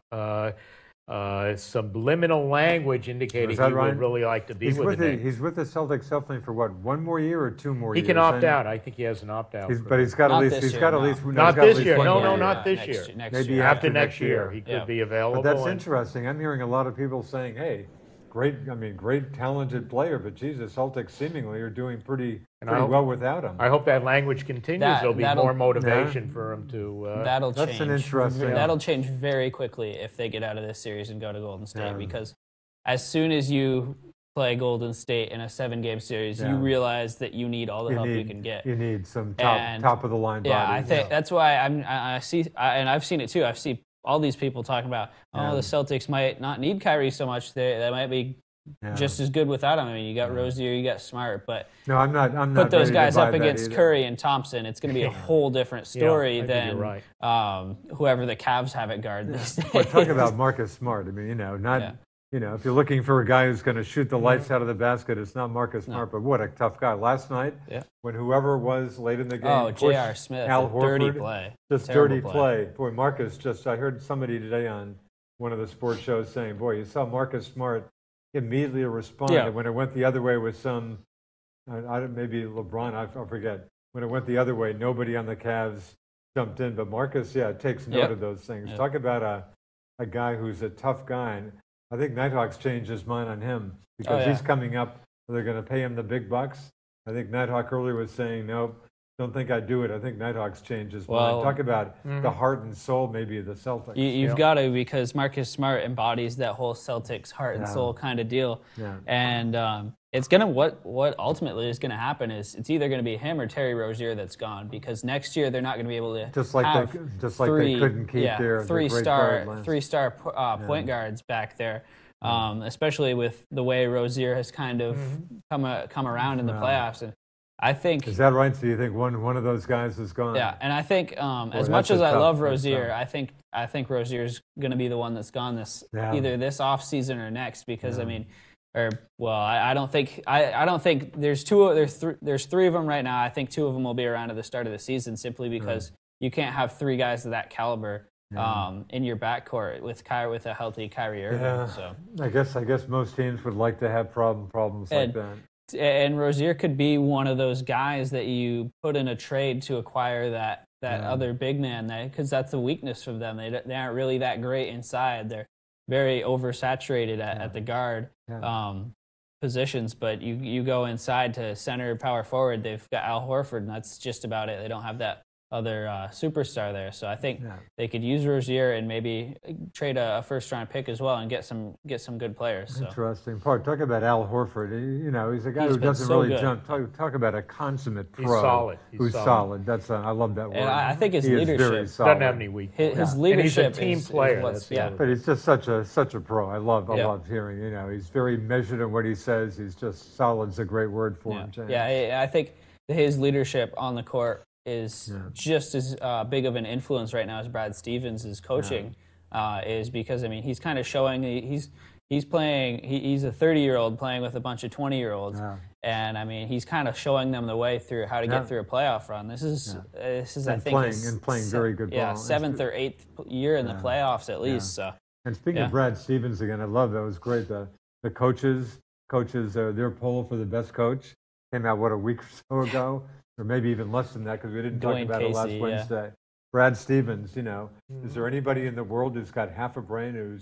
subliminal language indicating he would really like to be with the Knicks. He's with the Celtics definitely for what, 1 more year or 2 more years? He can opt out. I think he has an opt out. But he's got at least. Not this year. No, not this year. Maybe after next year he could be available. But that's interesting. I'm hearing a lot of people saying, "Hey, great talented player, but Jesus, Celtics seemingly are doing pretty well without him." I hope that language continues. There'll be more motivation for him to. That'll change. That's an interesting. That'll change very quickly if they get out of this series and go to Golden State, because as soon as you play Golden State in a 7-game series, you realize that you need all the help you can get. You need some top of the line bodies. I think that's why I see, and I've seen it too. I've seen all these people talking about, the Celtics might not need Kyrie so much. They might be just as good without him. I mean, you got Rozier, you got Smart, but no, I'm not. Put those guys up against Curry and Thompson. It's going to be a whole different story than whoever the Cavs have at guard these days. But talk about Marcus Smart. I mean, if you're looking for a guy who's going to shoot the lights out of the basket, it's not Marcus Smart. But what a tough guy! Last night, when whoever was late in the game, J.R. Smith, Al Horford, dirty play, just dirty play. Boy, Marcus I heard somebody today on one of the sports shows saying, boy, you saw Marcus Smart immediately respond. And when it went the other way with some, maybe LeBron, I forget. When it went the other way, nobody on the Cavs jumped in. But Marcus, takes note of those things. Talk about a guy who's a tough guy. And I think Nighthawk's changed his mind on him because he's coming up. They're going to pay him the big bucks. I think Nighthawk earlier was saying, nope, don't think I'd do it. I think Nighthawk's changed his mind. Talk about the heart and soul maybe of the Celtics. You've got to, because Marcus Smart embodies that whole Celtics heart and soul kind of deal. And it's going to, what ultimately is going to happen is it's either going to be him or Terry Rozier that's gone, because next year they're not going to be able to they couldn't keep their three-star point guards back there. Especially with the way Rozier has kind of come around in the playoffs. And I think, is that right? So you think one of those guys is gone? Yeah, and I think as much as I love Rozier, I think Rozier's going to be the one that's gone either this off season or next, because I don't think there's three of them right now. I think 2 of them will be around at the start of the season, simply because you can't have 3 guys of that caliber in your backcourt with a healthy Kyrie Irving. So I guess most teams would like to have problems like that. And Rozier could be one of those guys that you put in a trade to acquire that other big man, because that's the weakness for them. They aren't really that great inside. They're very oversaturated at the guard positions. But you go inside to center, power forward. They've got Al Horford, and that's just about it. They don't have that superstar there. So I think they could use Rozier and maybe trade a first round pick as well and get some good players. So. Interesting part. Talk about Al Horford. He's a guy He's who been doesn't so really good. jump. Talk about a consummate pro. He's solid. Who's solid. That's I love that word. And I think his he leadership is very solid. Doesn't have any weak points. His And leadership he's a team is player. what's, That's the yeah. other But he's just such a pro. I love hearing. He's very measured in what he says. He's just solid's a great word for him. James. Yeah, I think his leadership on the court is just as big of an influence right now as Brad Stevens' coaching is, because I mean he's kind of showing he's playing he's a 30-year-old playing with a bunch of 20-year-olds, and I mean he's kind of showing them the way through how to get through a playoff run. This is I think playing very good ball. 7th or 8th year in the playoffs at least. So. And speaking of Brad Stevens again, I love that. It was great. The coaches their poll for the best coach came out a week or so ago, or maybe even less than that because we didn't talk about it last Wednesday. Brad Stevens, is there anybody in the world who's got half a brain who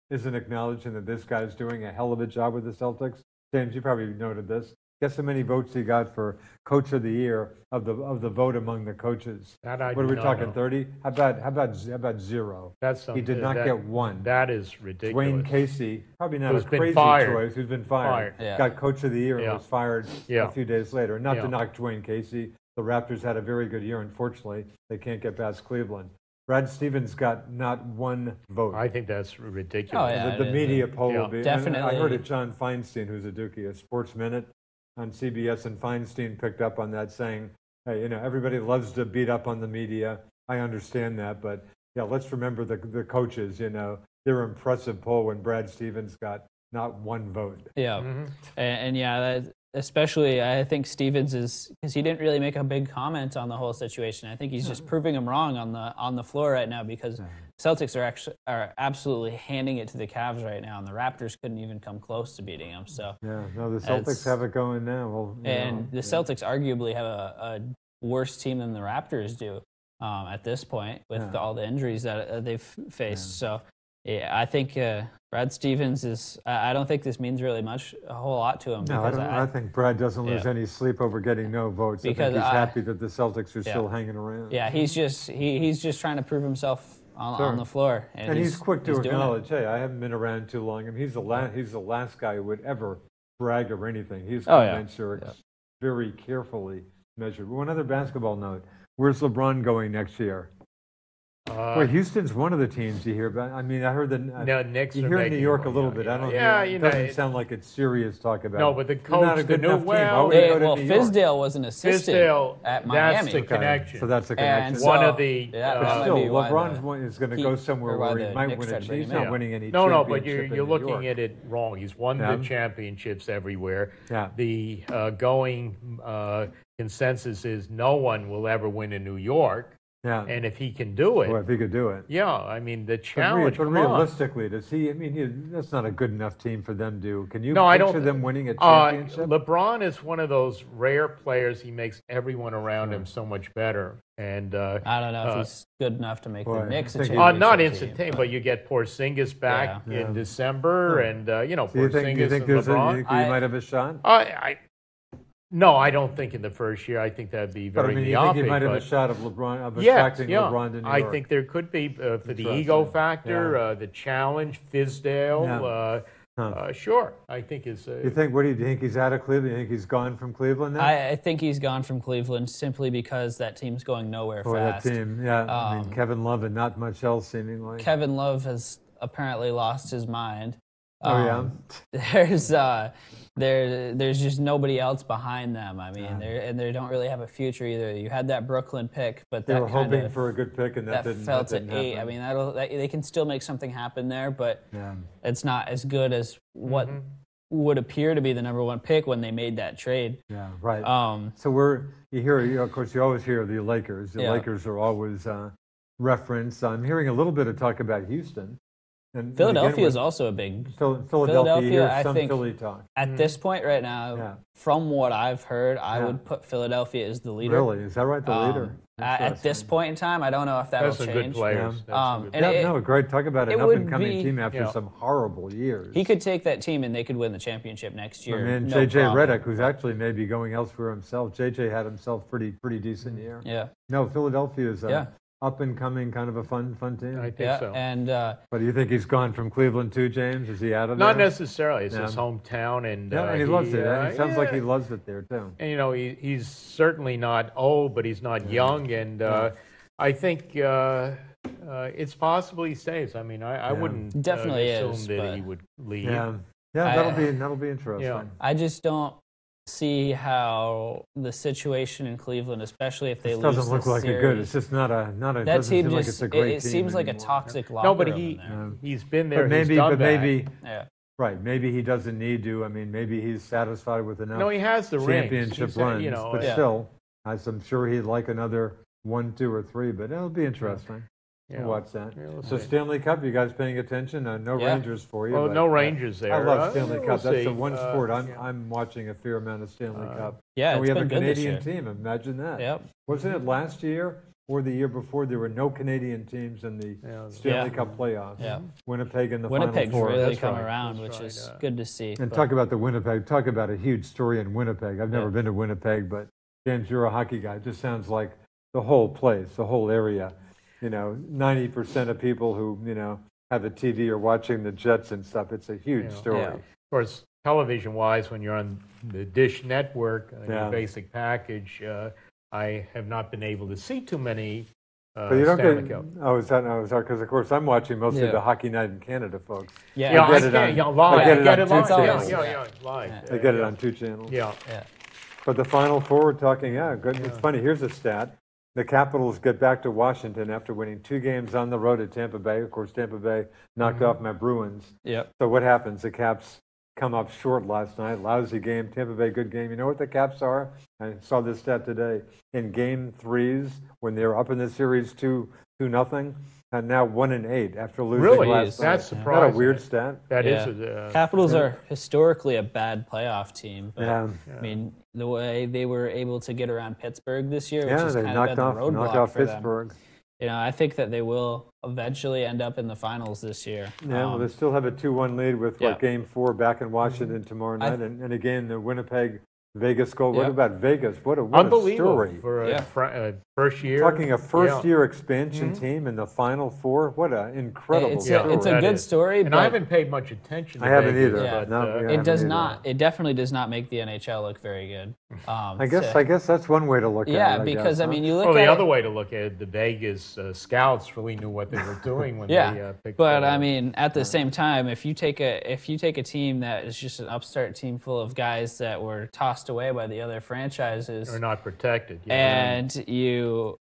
isn't acknowledging that this guy's doing a hell of a job with the Celtics? James, you probably noted this. Guess how many votes he got for Coach of the Year of the vote among the coaches? That I what are we do not talking? know. 30? How about zero? He did not get one. That is ridiculous. Wayne Casey, probably not Who's a been crazy fired. choice, who's been fired. Yeah. Got Coach of the Year and was fired a few days later. Not to knock Dwayne Casey. The Raptors had a very good year. Unfortunately, they can't get past Cleveland. Brad Stevens got not one vote. I think that's ridiculous. Oh, yeah. The media poll will be. Definitely. I heard it. John Feinstein, who's a Dookie, a Sports Minute on CBS, and Feinstein picked up on that, saying, "Hey, everybody loves to beat up on the media. I understand that, but let's remember the coaches. Their impressive poll when Brad Stevens got not one vote." Yeah, and especially I think Stevens is, because he didn't really make a big comment on the whole situation. I think he's just proving him wrong on the floor right now, because Celtics are absolutely handing it to the Cavs right now, and the Raptors couldn't even come close to beating them. So the Celtics have it going now. The Celtics arguably have a worse team than the Raptors do at this point with all the injuries that they've faced. So I think Brad Stevens is. I don't think this means really a whole lot to him. No, I think Brad doesn't lose any sleep over getting no votes. Because I think he's happy that the Celtics are still hanging around. Yeah, he's just trying to prove himself on the floor, and he's quick to acknowledge, "Hey, I haven't been around too long." I mean, he's the last guy who would ever brag or anything. His comments are very carefully measured. One other basketball note: where's LeBron going next year? Well, Houston's one of the teams you hear about. I mean, I heard that Knicks you are hear in New making York a little money, bit. I don't. you know, doesn't sound like it's serious talk about. No, it. but the They're not coach, a good the new enough team. Why would they go to New York? Fizdale was an assistant at Miami. That's the connection. So that's the connection. And One so, of the. But still, LeBron is going to go somewhere where he might win a championship. He's not winning any No, championship but you're in looking New York. at it wrong. He's won the championships everywhere. Yeah. The going consensus is no one will ever win in New York. Yeah. And if he can do it. Well, if he could do it. Yeah, I mean, the challenge. But realistically, does he? I mean, that's not a good enough team for them to. Can you I picture don't, them winning a championship? LeBron is one of those rare players. He makes everyone around him so much better. And I don't know if he's good enough to make the Knicks a championship. Not instantaneous, but you get Porzingis back in December, and Porzingis you think and LeBron. You might have a shot? No, I don't think in the first year. I think that'd be very myopic. You think he might have a shot of attracting LeBron to New York? I think there could be for the ego factor, the challenge, Fizdale. Sure, I think is. You think? What do you think? He's out of Cleveland? You think he's gone from Cleveland now? I think he's gone from Cleveland simply because that team's going nowhere fast. That team, I mean, Kevin Love and not much else seemingly. Kevin Love has apparently lost his mind. There's just nobody else behind them. I mean, they don't really have a future either. You had that Brooklyn pick, but they were hoping for a good pick, and that fell to 8. Happen. I mean, they can still make something happen there, but it's not as good as what would appear to be the number one pick when they made that trade. Yeah, right. So of course, you always hear the Lakers. The Lakers are always referenced. I'm hearing a little bit of talk about Houston. And Philadelphia is also a big. Philadelphia, you hear I some think, Philly talk. At this point right now, from what I've heard, I would put Philadelphia as the leader. Really? Is that right, the leader? At this point in time, I don't know if that'll That's some change. good players. Great. Talk about an up-and-coming team after some horrible years. He could take that team and they could win the championship next year. And no J.J. problem. Redick, who's actually maybe going elsewhere himself. J.J. had himself pretty decent year. Yeah. No, Philadelphia is up and coming, kind of a fun team. I think so. And but do you think he's gone from Cleveland too, James? Is he out of there? Not necessarily. It's his hometown, and he loves it. It sounds like he loves it there too. And he's certainly not old, but he's not young, and I think it's possible he stays. I mean, I wouldn't definitely assume that he would leave. Yeah, that'll be interesting. Yeah. I just don't see how the situation in Cleveland, especially if they lose doesn't look like series, a good. It's just not a. That doesn't team seem like just it's a great it team seems like a anymore. toxic locker No, but room in there. he's been there. But he's done maybe. Yeah. Right, maybe he doesn't need to. I mean, maybe he's satisfied with enough. No, he has the championship runs, but Yeah. still, I'm sure he'd like another 1, 2, or 3. But it'll be interesting. Yeah. We'll watch that. Yeah, we'll So see. Stanley Cup, you guys paying attention? No Rangers for you. Well, but, no Rangers there. I love Stanley We'll Cup. That's see. the one sport I'm watching a fair amount of Stanley Cup. Yeah, and we it's have a been good this Canadian year. team. Imagine that. Yep. Wasn't it last year or the year before? There were no Canadian teams in the Stanley Cup playoffs. Yeah. Winnipeg in the Winnipeg's Final Four. really That's come right. around, which is good to see. And but- talk about the Winnipeg. Talk about a huge story in Winnipeg. I've never been to Winnipeg, but James, you're a hockey guy. It just sounds like the whole place, the whole area. 90% of people who have a TV are watching the Jets and stuff. It's a huge story. Yeah. Of course, television-wise, when you're on the Dish Network, your basic package, I have not been able to see too many But you don't Stanley get. Cup. Oh, is that? Because of course I'm watching mostly the Hockey Night in Canada, folks. Yeah, Yeah, I I get it can't. on- Live. I get it on live. two channels. Yeah, live. They get it on 2 channels. Yeah. But the Final Four, we're talking. Good. It's funny. Here's a stat. The Capitals get back to Washington after winning 2 games on the road at Tampa Bay. Of course, Tampa Bay knocked off my Bruins. Yep. So what happens? The Caps come up short last night. Lousy game. Tampa Bay, good game. You know what the Caps are? I saw this stat today. In Game 3s, when they were up in the series 2-0, and now 1-8 after losing Really? last night. That's Isn't that surprising. a weird stat? That Yeah. is. Capitals are historically a bad playoff team. But, Yeah. I mean, the way they were able to get around Pittsburgh this year, which Yeah, has they kind of been the knocked roadblock off for them. Pittsburgh. I think that they will eventually end up in the finals this year. Yeah, well, they still have a 2-1 lead with Yeah. Game 4 back in Washington tomorrow night, and again the Winnipeg Vegas goal. What about Vegas? What a Unbelievable story! for a first year. Talking a first-year expansion team in the Final Four. What an incredible story! It's a good story, and but I haven't paid much attention. I haven't Vegas, either. Yeah. But, No, it does not. It definitely does not make the NHL look very good. I guess that's one way to look at it. Yeah, I because guess, I mean, you look Well, at the it, other way to look at it, the Vegas scouts really knew what they were doing when yeah, they picked. but I mean, at the same time, if you take a team that is just an upstart team full of guys that were tossed away by the other franchises, are not protected, and you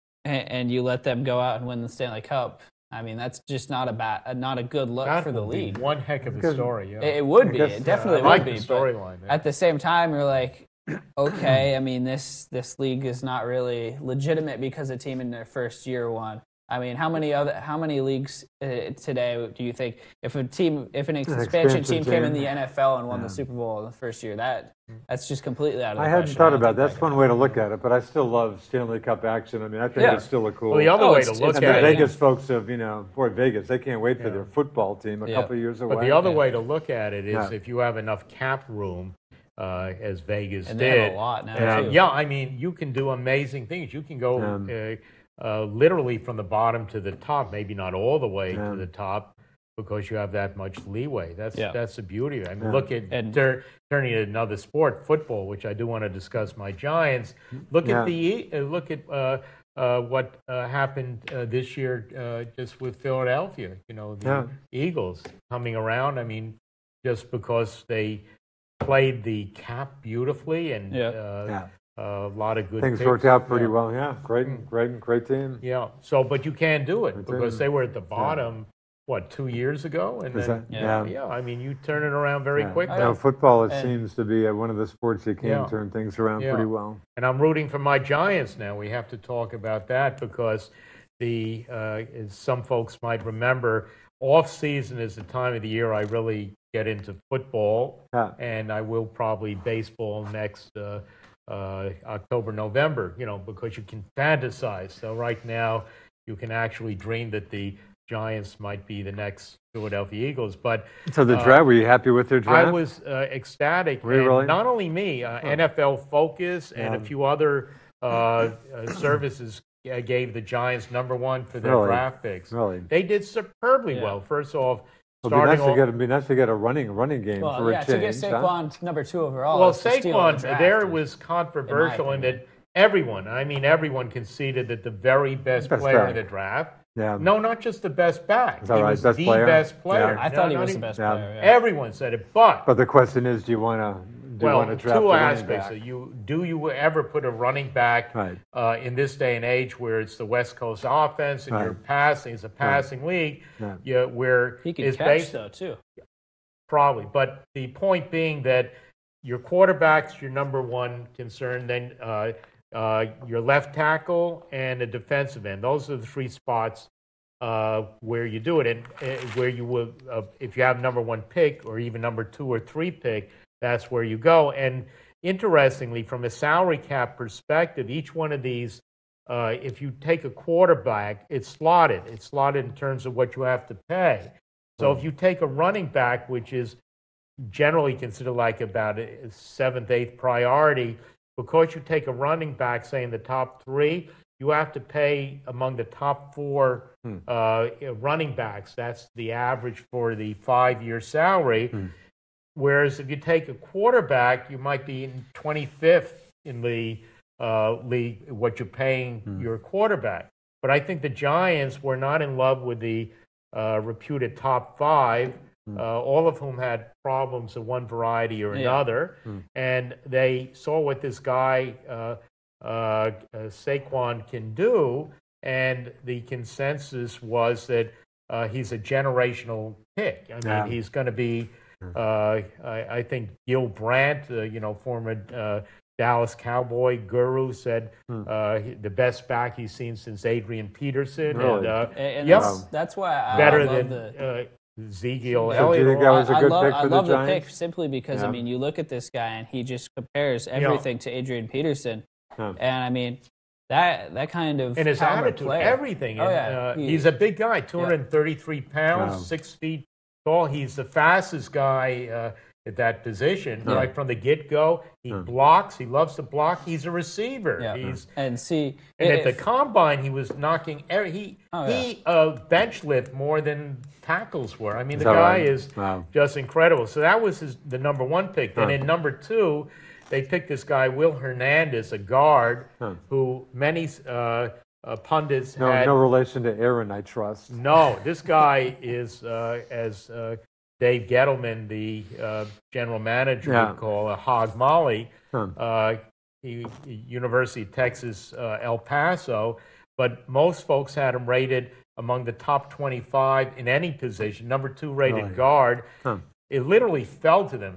let them go out and win the Stanley Cup, I mean, that's just not a good look that for the would be league. one heck of a story. Yeah. It would be. guess, It definitely I like would the be. But storyline. at the same time, you're like, okay, I mean, this league is not really legitimate because a team in their first year won. I mean, how many leagues today do you think if an expansion team came in the NFL and won the Super Bowl in the first year, that's just completely out of the I question. hadn't thought about think that. That's one way to look at it, but I still love Stanley Cup action. I mean, I think Yeah. it's still a cool. Well, the other way to it's- look it's and at the it, great. Vegas folks have, boy, Vegas, they can't wait for their football team a Yeah. couple of years away. but the other way to look at it is Yeah. if you have enough cap room, as Vegas And did. they have a lot now, too. Yeah, I mean, you can do amazing things. You can go literally from the bottom to the top, maybe not all the way to the top, because you have that much leeway. That's the beauty of it. I mean, look at turning to another sport, football, which I do want to discuss. My Giants. Look at what happened this year just with Philadelphia. The Eagles coming around. I mean, just because they played the cap beautifully and a lot of good things picks. worked out pretty well. Yeah, great team. Yeah. So, but you can't do it because they were at the bottom. What, 2 years ago? And then, I mean, you turn it around very quickly. Football, it seems to be one of the sports you can turn things around pretty well. And I'm rooting for my Giants now. We have to talk about that because as some folks might remember, off season is the time of the year I really get into football, and I will probably baseball next October, November, because you can fantasize. So right now you can actually dream that the Giants might be the next Philadelphia Eagles. But so the draft, were you happy with their draft? I was ecstatic. Were you really? Not only me, NFL Focus and a few other services gave the Giants #1 for their draft picks. Really? They did superbly well. First off, it'd be nice to get a running game for a change. To get Saquon #2 overall. Well, Saquon, there was controversial in that everyone conceded that the very best player in the draft. Yeah. No, not just the best back. Is that right? Was the best player. Yeah. I thought he was the best player. Yeah. Everyone said it, but the question is, do you want to draft two a aspects. running back? Do you ever put a running back in this day and age where it's the West Coast offense and you're passing, it's a passing league, where he can catch though too. Probably, but the point being that your quarterback's your #1 concern, then your left tackle and a defensive end. Those are the 3 spots where you do it, and where you will, if you have #1 pick or even #2 or 3 pick, that's where you go. And interestingly, from a salary cap perspective, each one of these, if you take a quarterback, it's slotted. It's slotted in terms of what you have to pay. So if you take a running back, which is generally considered like about a 7th, 8th priority, because you take a running back, say in the top 3, you have to pay among the top 4 running backs. That's the average for the 5-year salary. Whereas if you take a quarterback, you might be in 25th in the league, what you're paying your quarterback. But I think the Giants were not in love with the reputed top 5, all of whom had problems of one variety or another. And they saw what this guy, Saquon, can do, and the consensus was that he's a generational pick. I mean, he's going to be, I think Gil Brandt, former Dallas Cowboy guru, said the best back he's seen since Adrian Peterson. Really? And that's why I better love than Ezekiel So Elliott. do you think that was a good pick for the I love the Giants? pick simply because, you look at this guy and he just compares everything to Adrian Peterson. And, that kind of and his attitude, player. everything. He's a big guy, 233 pounds, 6 feet tall. He's the fastest guy at that position, right from the get-go. He blocks. He loves to block. He's a receiver. And at the combine, he was knocking. He bench lift more than tackles were. I mean, the guy is just incredible. So that was the #1 pick. Then in #2, they picked this guy, Will Hernandez, a guard, who many pundits had. No relation to Aaron, I trust. No, this guy is, as Dave Gettleman, the general manager, would call a hog molly. University of Texas, El Paso. But most folks had him rated among the top 25 in any position, #2 rated guard. It literally fell to them.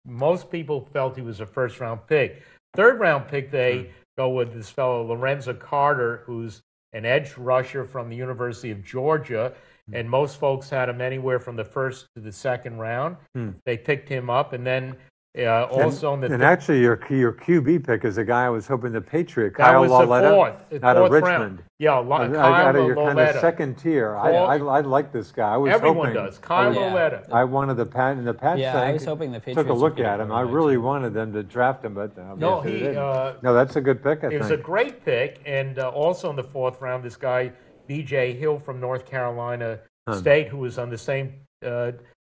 Most people felt he was a first-round pick. Third-round pick, they go with this fellow, Lorenzo Carter, who's an edge rusher from the University of Georgia, and most folks had him anywhere from the 1st to the 2nd round. They picked him up, and then also actually, your QB pick is a guy I was hoping the Patriot, Kyle Lauletta, out of Richmond. Round. Yeah, Kyle out of your Lauletta. kind of second tier. I like this guy. Everyone does. Kyle Lauletta. I wanted the Pat and the Pats. I was hoping the Patriots took a look at him. I really wanted them to draft him, but no, that's a good pick. It was a great pick, and also in the 4th round, this guy B.J. Hill from North Carolina State, who was on the same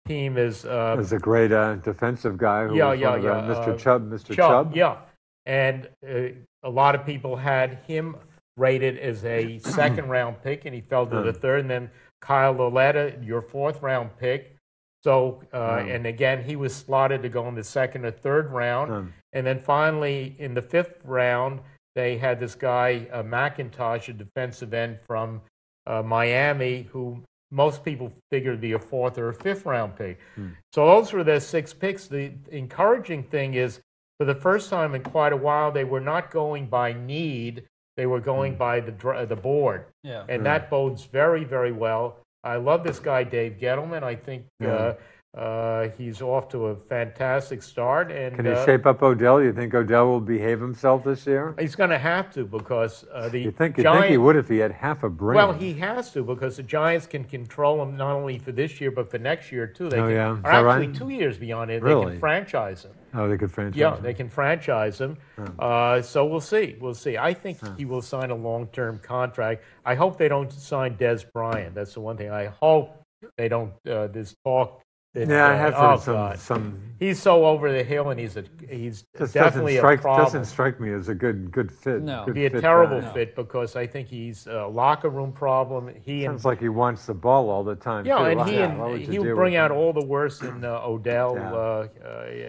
team as a great defensive guy. Who was Mr. Chubb. Yeah, and a lot of people had him rated as a 2nd round pick, and he fell to the 3rd. And then Kyle Lauletta, your 4th round pick. So, and again, he was slotted to go in the 2nd or 3rd round. And then finally, in the 5th round, they had this guy McIntosh, a defensive end from Miami, who most people figured to be a 4th or a 5th round pick. So those were their 6 picks. The encouraging thing is, for the first time in quite a while, they were not going by need. They were going by the board. And that bodes very, very well I love this guy, Dave Gettleman. I think he's off to a fantastic start. And can he shape up Odell? You think Odell will behave himself this year? He's going to have to because the You think Giants, he would if he had half a brain? well, he has to because the Giants can control him not only for this year but for next year too. They Oh, can, yeah. Is or that actually right? 2 years beyond it. They Really? can franchise him. Oh, they could franchise Yeah, him. they can franchise him. So we'll see. We'll see. I think he will sign a long-term contract. I hope they don't sign Des Bryant. That's the one thing. I hope they don't. There's talk. That, Yeah, I have heard God. some. He's so over the hill, and he's Just definitely a problem. doesn't strike me as a good fit. No. Good Be a fit terrible guy. fit because I think he's a locker room problem. Sounds like he wants the ball all the time. Yeah, too. and Why would you he'll deal bring with out him? all the worst in Odell.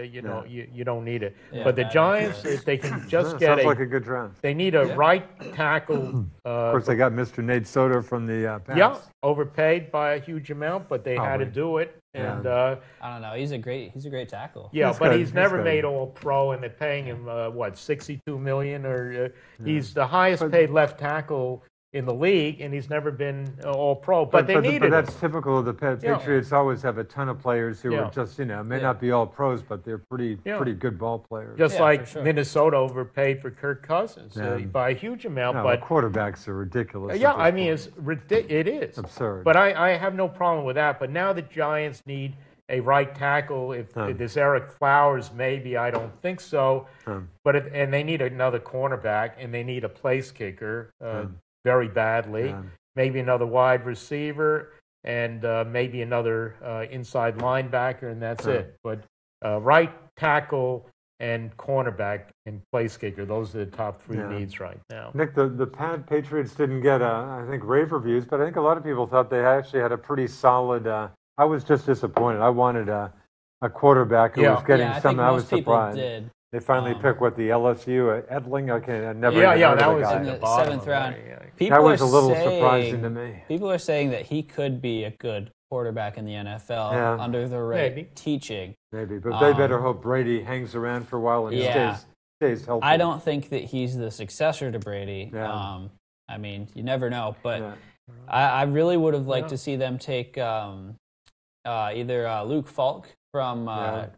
You don't need it. But the Giants, if they can just get Sounds like a good draft. they need a right tackle. Of course, they got Mr. Nate Soder from the Pats. Yeah, overpaid by a huge amount, but they had to Probably. do it. Yeah. And I don't know. He's a great tackle. yeah, He's but good. he's He's never good. made All Pro, and they're paying him $62 million, or he's the highest paid left tackle in the league, and he's never been All Pro. But they needed But him. that's typical of the Yeah. Patriots. Always have a ton of players who Yeah. are just may not be all pros, but they're pretty good ball players. Just Yeah, like for sure. Minnesota overpaid for Kirk Cousins Yeah. by a huge amount. No, but quarterbacks are ridiculous. yeah, at this I mean, point. it is absurd. But I have no problem with that. But now the Giants need a right tackle. If there's Eric Flowers, maybe I don't think so. But and they need another cornerback, and they need a place kicker very badly. Maybe another wide receiver, and maybe another inside linebacker, and that's it. But right tackle and cornerback and place kicker, those are the top three needs right now. Nick, the Patriots didn't get, I think, rave reviews, but I think a lot of people thought they actually had a pretty solid. I was just disappointed. I wanted a quarterback who was getting I think some. I was most people surprised. did. They finally picked the LSU Edling. Okay, I never. Yeah, even yeah, heard that of the was guy. in the bottom seventh of round. it, People That was are a little saying- surprising to me. People are saying that he could be a good quarterback in the NFL Yeah. under the right Maybe. teaching. Maybe, but they better hope Brady hangs around for a while and Yeah. stays healthy. I don't think that he's the successor to Brady. Yeah. I mean, you never know, but Yeah. I really would have liked to see them take either Luke Falk from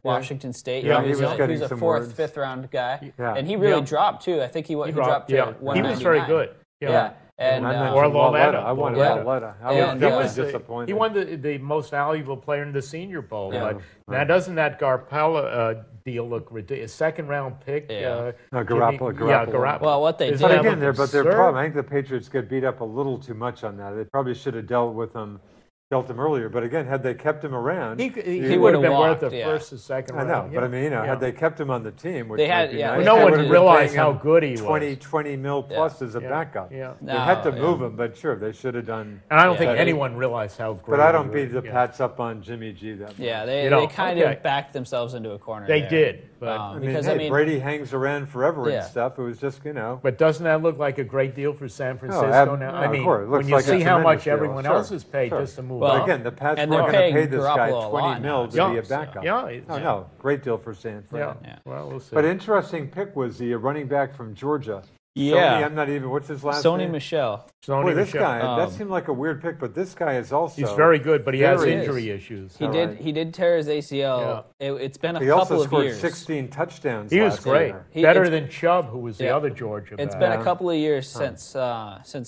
Washington State. Yeah, he was getting a some fourth, words. fifth round guy, Yeah. and he really dropped too. I think he dropped to He 199. was very good. Yeah, and I mentioned Or Lauletta. Lauletta. I wanted Yeah. Lauletta. I And, was disappointed. He won the most valuable player in the Senior Bowl. Yeah. But now, doesn't that Garpella deal look ridiculous? Second round pick. Yeah. Garoppolo. Yeah, Garoppolo. Well, what they Isn't did- But that again, look their absurd? problem. I think the Patriots get beat up a little too much on that. They probably should have dealt him earlier. But again, had they kept him around, He He would have would've been walked, worth the yeah. first or second I round. know, but I mean, Yeah. had they kept him on the team, which They had- might be yeah, nice, well, no they one would have been realized paying how him good he was. 20 mil plus as a backup. Yeah. They had to No, move him, but sure, they should have done. And I don't think Yeah. anyone realized how great But I don't he beat was. the Yeah. Pats up on Jimmy G that much. Yeah, they kind okay. of backed themselves into a corner. They there. did, but I mean, because hey, Brady hangs around forever Yeah. and stuff. It was just, But doesn't that look like a great deal for San Francisco now? no, I mean, of course. It looks when you like a see how tremendous much deal. everyone Sure, else is paid sure. just to move Well, But on. again, the Pats and weren't they're going to paying pay this guy Garoppolo a 20 lot mil now, to be a so- backup. yeah, No, great deal for San Fran. Yeah. Well, we'll see. But interesting pick was the running back from Georgia. Yeah. Sony, I'm not even, what's his last Sony name? Michel. Sony Boy, this Michel. guy, that seemed like a weird pick, but this guy is also... He's very good, but he has very- injury issues. He did tear his ACL. It's been a He couple also of scored years. 16 touchdowns He was last great. year. Better it's- than Chubb, who was the Yeah. other Georgia It's back. been a couple of years since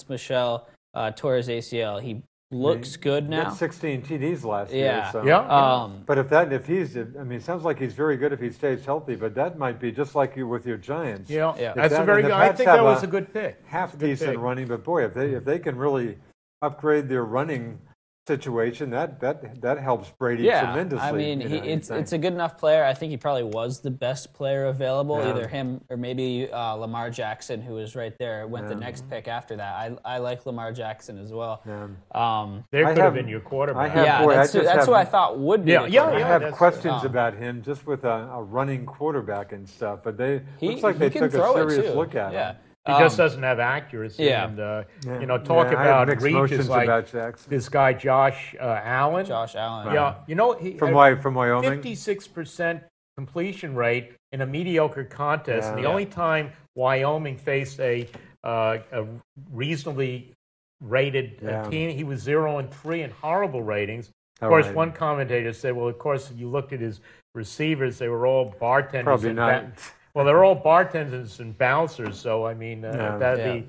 Michel tore his ACL. He looks good He now. had 16 TDs last year. Yeah. So. Yeah. But it sounds like he's very good if he stays healthy, but that might be just like you with your Giants. Yeah. Yeah. That's If a that- very and good. the I Pats think have that was a a good pick. half It's a good decent pick. running, but boy, if they can really upgrade their running situation, that helps Brady tremendously. I mean, you know, it's a good enough player. I think he probably was the best player available, Yeah. either him or maybe Lamar Jackson, who was right there, went the next pick after that. I like Lamar Jackson as well. There I could have have- been your quarterback. That's who I thought would be. the Yeah, I quarterback. have that's- questions about him just with a running quarterback and stuff, but looks like they can took a throw it, serious too. look at Yeah. him. He just doesn't have accuracy. Yeah. And, I talk have about mixed reaches emotions like about Jackson. this guy, Josh Allen. Josh Allen. Yeah. He From had Wyoming. 56% completion rate in a mediocre contest. And the Yeah. only time Wyoming faced a reasonably rated team. He was 0-3 in horrible ratings. Of course, one commentator said, well, of course, you looked at his receivers, they were all bartenders. Probably not. Well, they're all bartenders and bouncers, so I mean, the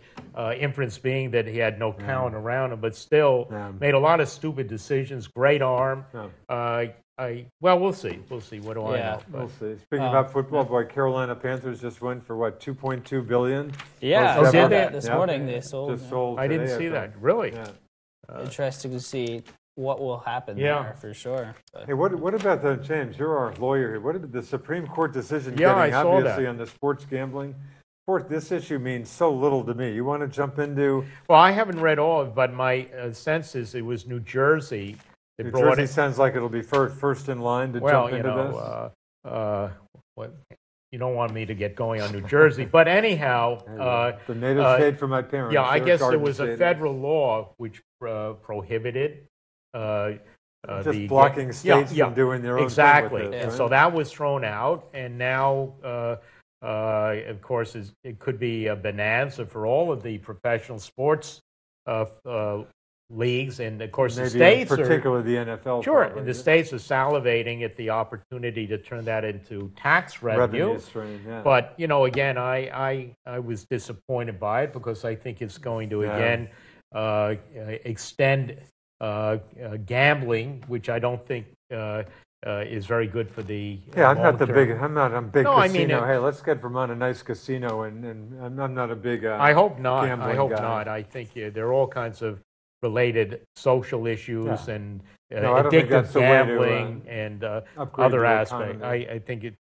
inference being that he had no talent around him, but still made a lot of stupid decisions. Great arm. Well, we'll see. We'll see. What do I know? But, we'll see. Speaking about football, boy, Carolina Panthers just went for what, $2.2 billion? Yeah, I saw that this morning. They sold. Just sold. I didn't see that. Really? Yeah. Interesting to see what will happen there for sure. But. Hey, what about the James? You're our lawyer here. What about the Supreme Court decision I getting saw obviously that. on the sports gambling? This issue means so little to me. You want to jump into? Well, I haven't read all of it, but my sense is it was New Jersey that New brought Jersey it. sounds like it'll be first in line to jump into this. What? You don't want me to get going on New Jersey, but anyhow, the native state for my parents. Yeah, I guess there was Garden a State. federal law which prohibited just blocking states from doing their own exactly. thing with this, And right? so that was thrown out, and now, of course, it could be a bonanza for all of the professional sports leagues, and of course Maybe the states particularly the NFL. Sure, probably. and the states are salivating at the opportunity to turn that into tax revenue. Stream, yeah. But again, I was disappointed by it because I think it's going to again extend gambling, which I don't think is very good for the I'm not a big No, I casino. mean, hey, let's get Vermont a nice casino, and I'm not a big. I hope not. Gambling I hope guy. not. I think there are all kinds of related social issues and No, I don't think addictive that's the way to, gambling and upgrade other the aspects. economy. I think it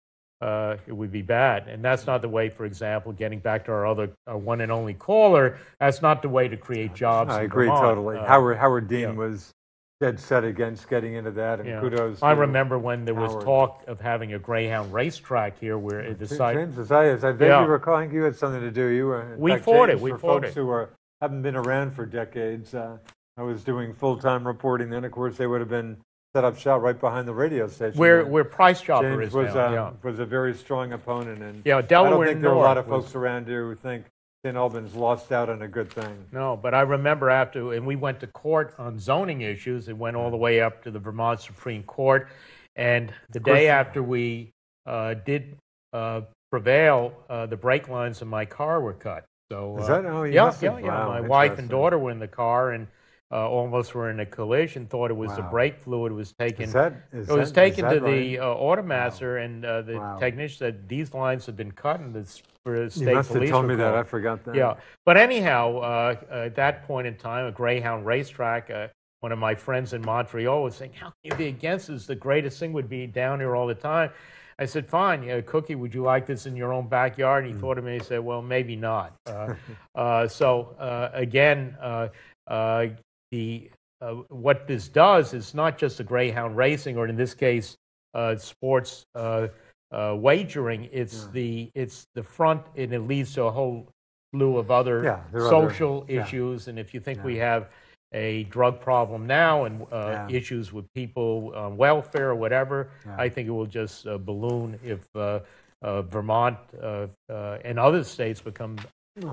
would be bad, and that's not the way. For example, getting back to our one and only caller, that's not the way to create jobs. I in agree Vermont. totally. Howard Dean was dead set against getting into that, and kudos. I to remember when there was Howard. talk of having a Greyhound racetrack here, where it decided. James, as I vaguely recall, I think you had something to do. You were. We fought it. For We fought folks it. who haven't been around for decades. I was doing full-time reporting then. Of course, they would have been set up shop right behind the radio station. Where Price Chopper James is was now. was a very strong opponent, and Delaware I don't think there are a lot of North folks around here who think St. Albans lost out on a good thing. No, but I remember and we went to court on zoning issues. It went all the way up to the Vermont Supreme Court, and the day after we did prevail, the brake lines in my car were cut. So Is that? Oh, you must have- wow, my wife and interesting. daughter were in the car and almost were in a collision. Thought it was the brake fluid. It was taken. Is It was that taken to right? the automaster, and the Wow. technician said these lines have been cut, and the state You must have police told were me that. called. I forgot that. Yeah, but anyhow, at that point in time, a Greyhound racetrack, one of my friends in Montreal was saying, how can you be against this? The greatest thing would be down here all the time. I said, fine, Cookie, would you like this in your own backyard? And he thought of me and said, well, maybe not. Again, what this does is not just the Greyhound racing, or in this case, sports wagering. It's the front, and it leads to a whole slew of other social issues. And if you think we have a drug problem now and issues with people on welfare or whatever, I think it will just balloon if Vermont and other states become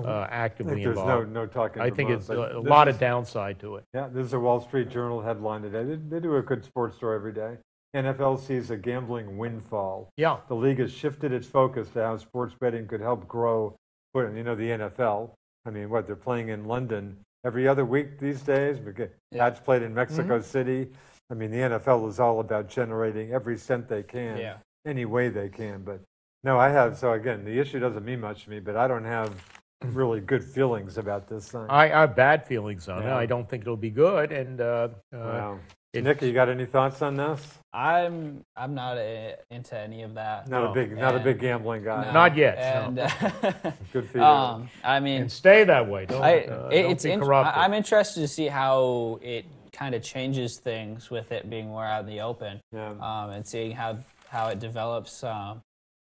actively there's involved. no talking. I think Vermont, it's but a lot of downside to it. Yeah, this is a Wall Street Journal headline today. They do a good sports story every day. NFL sees a gambling windfall. Yeah. The league has shifted its focus to how sports betting could help grow. The NFL. I mean, they're playing in London every other week these days. That's played in Mexico City. I mean, the NFL is all about generating every cent they can, any way they can. But no, I have. So again, the issue doesn't mean much to me, but I don't have really good feelings about this thing. I have bad feelings on it. I don't think it'll be good. And Wow. Nick, you got any thoughts on this? I'm not into any of that. Not a big gambling guy. No. Not yet. And Good for you. I mean, and stay that way. Don't be corrupted. I'm interested to see how it kind of changes things with it being more out in the open. And seeing how it develops.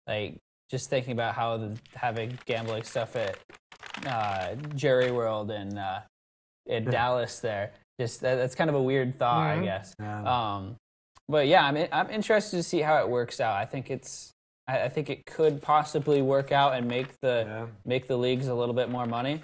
Like just thinking about how having gambling stuff at Jerry World and in Dallas there. Just that's kind of a weird thought, I guess. But yeah, I'm interested to see how it works out. I think it could possibly work out and make the leagues a little bit more money.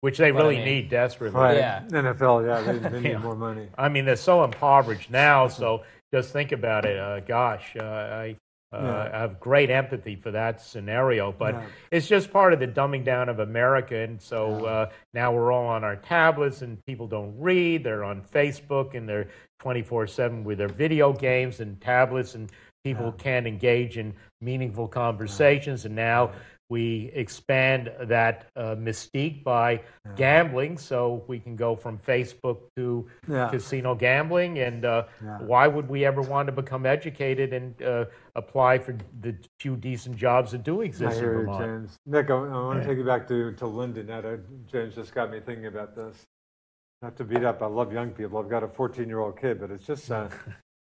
which they But I really mean- need desperately. Right. Yeah. NFL, yeah, they need Yeah. more money. I mean, they're so impoverished now. So just think about it. Gosh, I have great empathy for that scenario. But Yeah. it's just part of the dumbing down of America. And so now we're all on our tablets, and people don't read. They're on Facebook, and they're 24/7 with their video games and tablets, and people can't engage in meaningful conversations. And now we expand that mystique by gambling, so we can go from Facebook to casino gambling. And why would we ever want to become educated and apply for the few decent jobs that do I exist in hear you, Vermont? James. Nick, I want to take you back to Linden. James just got me thinking about this. Not to beat up, I love young people. I've got a 14-year-old kid, but it's just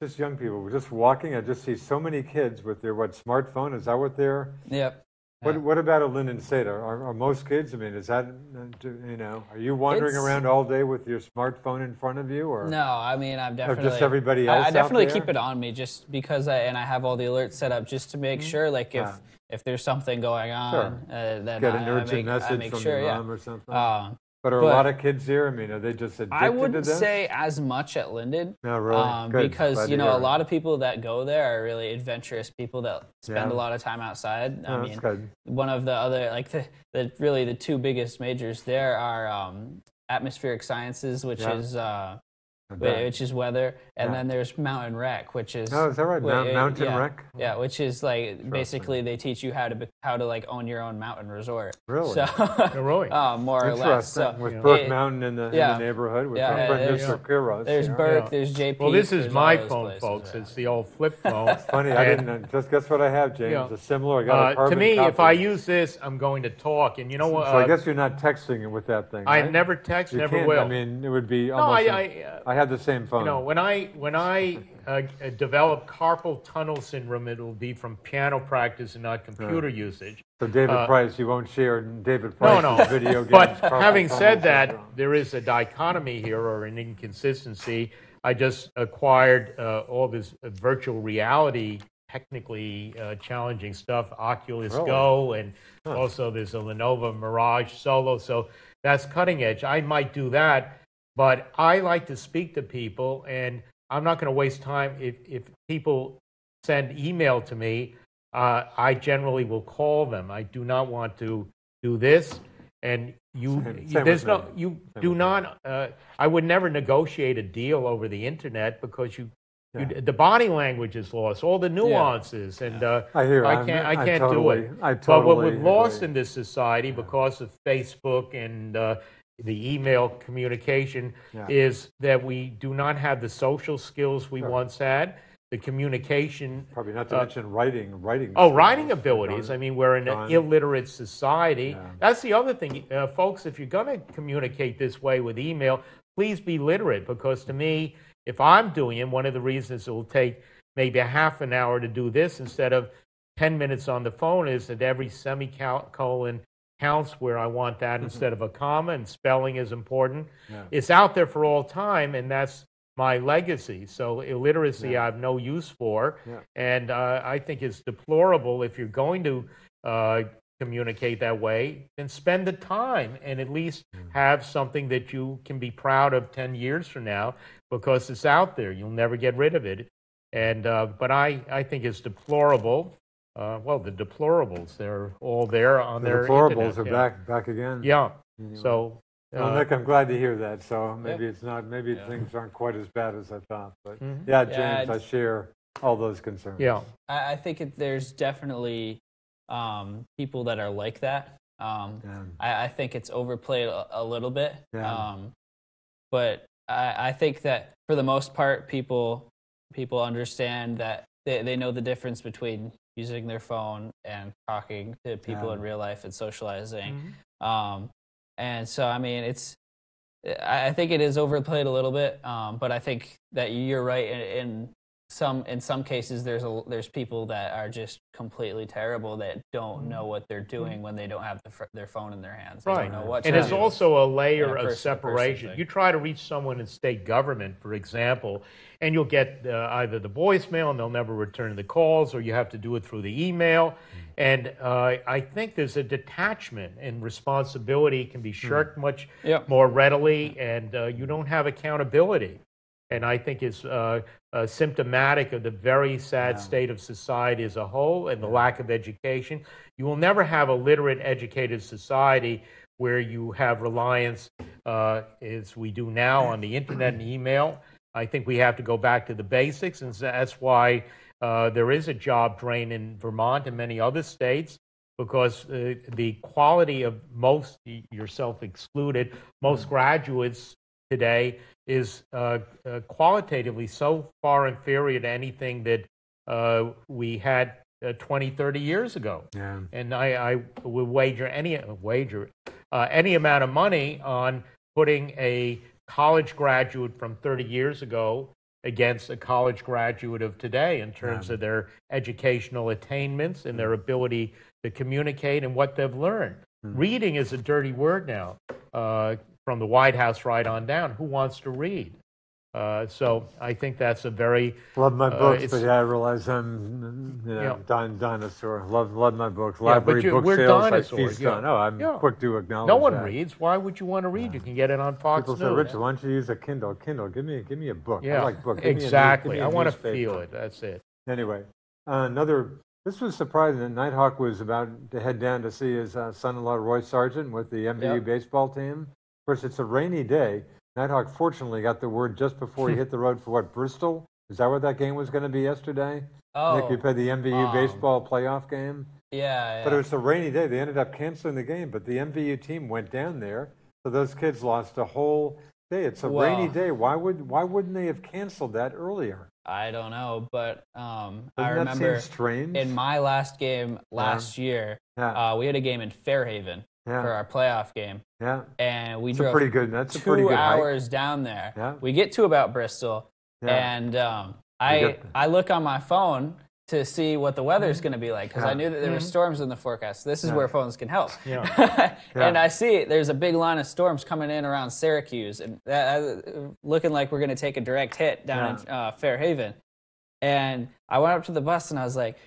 just young people. We're just walking. I just see so many kids with their smartphone. Is that what they're? Yep. What about a Linden State? Are most kids? I mean, is that Are you wandering It's- around all day with your smartphone in front of you, or No, I mean, I'm definitely just everybody else I out definitely there? keep it on me just because I have all the alerts set up just to make sure, like if there's something going on, then get an urgent I message make from sure, your mom or something? But are a but- lot of kids here? I mean, are they just addicted I to wouldn't this? say as much at Linden. No, really? Good. Because Glad you to know hear a it. lot of people that go there are really adventurous people that spend a lot of time outside. I Oh, mean, that's good. one of the other like the two biggest majors there are atmospheric sciences, which is which is weather, and then there's mountain rec, which is Oh, is that right? Mountain rec? Yeah, which is like basically they teach you how to like own your own mountain resort. Really? So Really? more or less. So Interesting. With Burke it- Mountain in the neighborhood with Yeah, our friend there's- Mr. Kuros. there's here. Burke, there's JP. Well, this is there's my all those phone, places, folks. yeah. It's the old flip phone. Funny, I didn't. Just guess what I have, James? Yeah. A similar. I got a carbon To me, copy. if I use this, I'm going to talk. And you know what? So I guess you're not texting it with that thing. I right? never text, You never can't. will. I mean, it would be no, almost. I I had the same phone. you know, when I develop carpal tunnel syndrome, it'll be from piano practice and not computer usage. So David Price, you won't share David Price's No. video games. But carpal having tunnel said that, syndrome. there is a dichotomy here or an inconsistency. I just acquired all this virtual reality, technically challenging stuff, Oculus Really? Go, and also there's a Lenovo Mirage Solo. So that's cutting edge. I might do that, but I like to speak to people, and I'm not going to waste time. If people send email to me, I generally will call them. I do not want to do this. And Same there's with no, me. you Same do with not. I would never negotiate a deal over the internet because the body language is lost, all the nuances, and I hear. I can't do it. I But totally. what we've lost agree. in this society because of Facebook and the email communication is that we do not have the social skills we once had. The communication. Probably not to mention writing. Oh, writing skills. abilities. I mean, we're in an illiterate society. That's the other thing, folks. If you're going to communicate this way with email, please be literate. Because to me, if I'm doing it, one of the reasons it will take maybe a half an hour to do this instead of 10 minutes on the phone is that every semicolon counts where I want that instead of a comma, and spelling is important. It's out there for all time, and that's my legacy. So illiteracy I have no use for, and I think it's deplorable. If you're going to communicate that way, then spend the time and at least have something that you can be proud of 10 years from now, because it's out there. You'll never get rid of it. And but I think it's deplorable. Well, the deplorables, they're all there on their deplorables internet. are back again. Yeah. Anyway. So Well, Nick, I'm glad to hear that. So maybe it's not. Maybe things aren't quite as bad as I thought. But yeah, James, I share all those concerns. yeah. I think there's definitely people that are like that. I think it's overplayed a little bit. Yeah. But I think that for the most part, people understand that they know the difference between using their phone and talking to people in real life and socializing. And so, I mean, I think it is overplayed a little bit, but I think that you're right in in some cases there's people that are just completely terrible that don't know what they're doing when they don't have their phone in their hands. They don't know what to and do. there's also a layer Yeah, of separation. You try to reach someone in state government, for example, and you'll get either the voicemail and they'll never return the calls, or you have to do it through the email. And I think there's a detachment, and responsibility can be shirked much more readily, and you don't have accountability. And I think it's symptomatic of the very sad state of society as a whole and the lack of education. You will never have a literate, educated society where you have reliance, as we do now, on the internet and email. I think we have to go back to the basics, and that's why there is a job drain in Vermont and many other states, because the quality of most, yourself excluded, most graduates today is qualitatively so far inferior to anything that we had 20, 30 years ago. Yeah. And I would wager any amount of money on putting a college graduate from 30 years ago against a college graduate of today in terms of their educational attainments and their ability to communicate and what they've learned. Reading is a dirty word now. From the White House right on down. Who wants to read? So I think that's a very... Love my books, but I realize I'm dinosaur. Love my books. Library book we're sales, dinosaurs. I feast on. Oh, I'm quick to acknowledge no one that. reads. Why would you want to read? You can get it on Fox People News. say, Richard, why don't you use a Kindle? Kindle, give me a book. Yeah, I like books. Exactly. I want to feel it. That's it. Anyway, this was surprising that Nighthawk was about to head down to see his son-in-law, Roy Sargent, with the MVU baseball team. Of course, it's a rainy day. Nighthawk fortunately got the word just before he hit the road for Bristol? Is that what that game was going to be yesterday? Oh. Nick, you played the MVU baseball playoff game? Yeah. But it was a rainy day. They ended up canceling the game, but the MVU team went down there, so those kids lost a whole day. It's a rainy day. Why wouldn't they have canceled that earlier? I don't know, but I That remember seem strange? In my last game last year, we had a game in Fairhaven for our playoff game. Yeah. And we drove that's a pretty good 2 hours hike. down there. Yeah. We get to about Bristol, and I look on my phone to see what the weather's going to be like, because I knew that there were storms in the forecast. This is where phones can help. And I see there's a big line of storms coming in around Syracuse, and looking like we're going to take a direct hit down in Fairhaven. And I went up to the bus and I was like,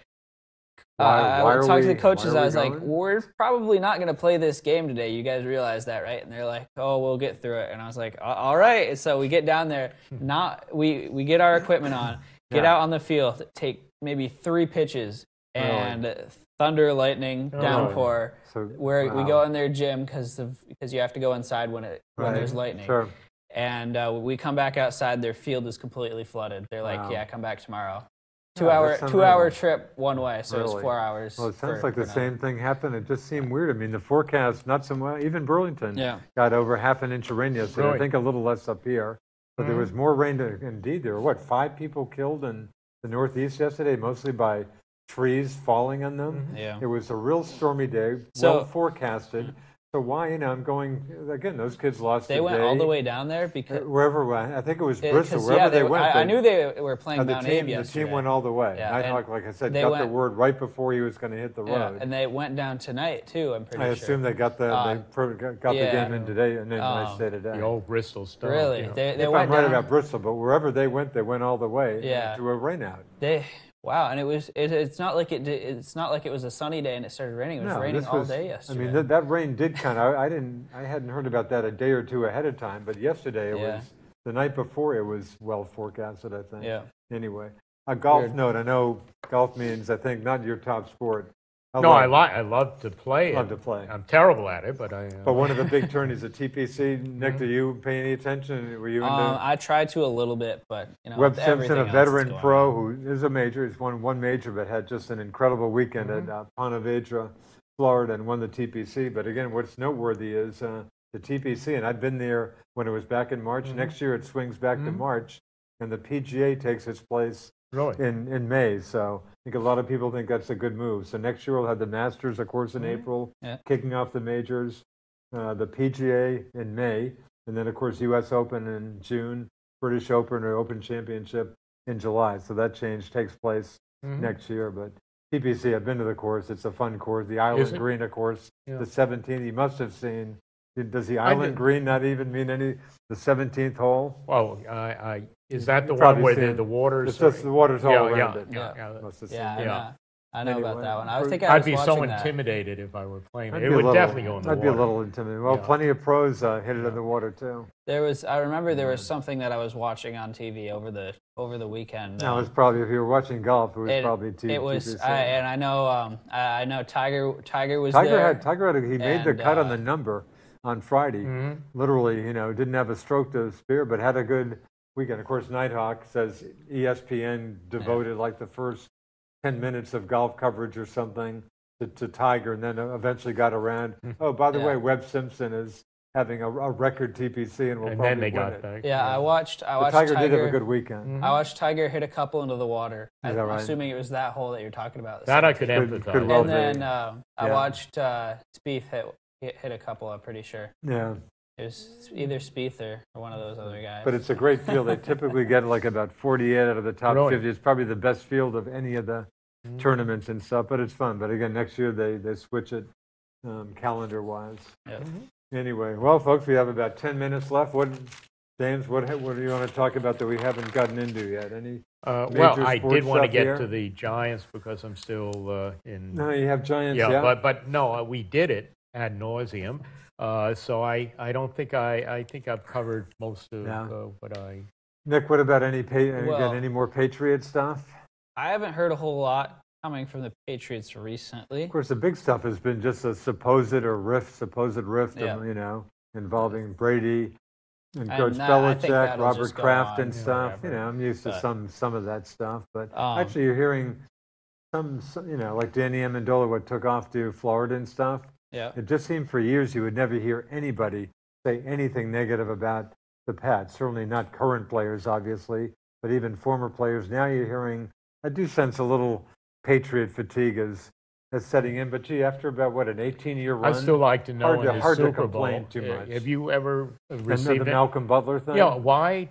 I talked to the coaches. I was like, we're probably not going to play this game today. You guys realize that, right? And they're like, oh, we'll get through it. And I was like, all right. And so we get down there. We get our equipment on, get out on the field, take maybe 3 pitches, and thunder, lightning, downpour. We go in their gym because you have to go inside when there's lightning. Sure. And we come back outside. Their field is completely flooded. They're like, yeah, come back tomorrow. 2-hour trip one way, so it's 4 hours. Well, it sounds like the same thing happened. It just seemed weird. I mean, the forecast, not so much, even Burlington got over half an inch of rain yesterday. I think a little less up here. But there was more rain. Indeed, there were, 5 people killed in the Northeast yesterday, mostly by trees falling on them. Yeah. It was a real stormy day, well forecasted. So why, I'm going, again, those kids lost They went all the way down there because... Wherever, I think it was Bristol, wherever they went. I knew they were playing Mount Abe yesterday. The team went all the way. Yeah, Nighthawk, like I said, got the word right before he was going to hit the road. And they went down tonight, too, I'm pretty sure. I assume they got the game in today, and then they stayed today. The old Bristol stuff. Really? If I'm right about Bristol, but wherever they went all the way to a rainout. Wow, and it's not like it was a sunny day and it started raining. It was raining all day yesterday. I mean, that rain did kind of. I hadn't heard about that a day or two ahead of time, but yesterday it was the night before. It was well forecasted, I think. Yeah. Anyway, a golf note. I know golf means I think not your top sport. I love to play. I'm terrible at it, but But one of the big tourneys, the TPC. Nick, do you pay any attention? Were you into? I tried to a little bit, but Webb Simpson, a veteran pro who is a major. He's won one major, but had just an incredible weekend at Ponte Vedra, Florida, and won the TPC. But again, what's noteworthy is the TPC, and I've been there when it was back in March. Next year it swings back to March, and the PGA takes its place. Really? In May, so I think a lot of people think that's a good move. So next year we'll have the Masters, of course, in April, kicking off the majors, the PGA in May, and then, of course, U.S. Open in June, British Open or Open Championship in July. So that change takes place next year. But TPC, I've been to the course. It's a fun course. The Island Green, of course, the 17th. You must have seen. Does the Island Green not even mean any? The 17th hole? Well, is that the one where the water's... It's just the water's all around it. I know about that one. I'd be so intimidated if I were playing it. It would definitely go in the water. I'd be a little intimidated. Well, plenty of pros hit it in the water too. I remember there was something that I was watching on TV over the weekend. No, it was probably, if you were watching golf, it was probably TPC. It was, and I know Tiger was there. He made the cut on the number on Friday. Literally, didn't have a stroke to spare, but had a good weekend. Of course, Nighthawk says ESPN devoted like the first 10 minutes of golf coverage or something to Tiger, and then eventually got around. Oh, by the way, Webb Simpson is having a record TPC and will probably win it. Yeah, I watched Tiger did have a good weekend. I watched Tiger hit a couple into the water. I'm assuming it was that hole that you're talking about. That I could empathize. And then I watched Spieth hit a couple, I'm pretty sure. Yeah. It was either Spieth or one of those other guys. But it's a great field. They typically get like about 48 out of the top 50. It's probably the best field of any of the tournaments and stuff, but it's fun. But again, next year they switch it calendar-wise. Yep. Anyway, well, folks, we have about 10 minutes left. James, what do you want to talk about that we haven't gotten into yet? Any well, I did want to get to the Giants because I'm still in... No, you have Giants, But no, we did it ad nauseum. So I don't think I think I've covered most of what I... Nick, what about any more Patriot stuff? I haven't heard a whole lot coming from the Patriots recently. Of course, the big stuff has been just a supposed rift, involving Brady and Coach Belichick, Robert Kraft and stuff. I'm used to some of that stuff. But actually, you're hearing some, like Danny Amendola, what took off to Florida and stuff. Yeah. It just seemed for years you would never hear anybody say anything negative about the Pats. Certainly not current players, obviously, but even former players. Now you're hearing, I do sense a little Patriot fatigue is setting in. But gee, after about an 18-year run, I still like to know hard to complain too much. Have you ever received the Malcolm Butler thing? Yeah. Why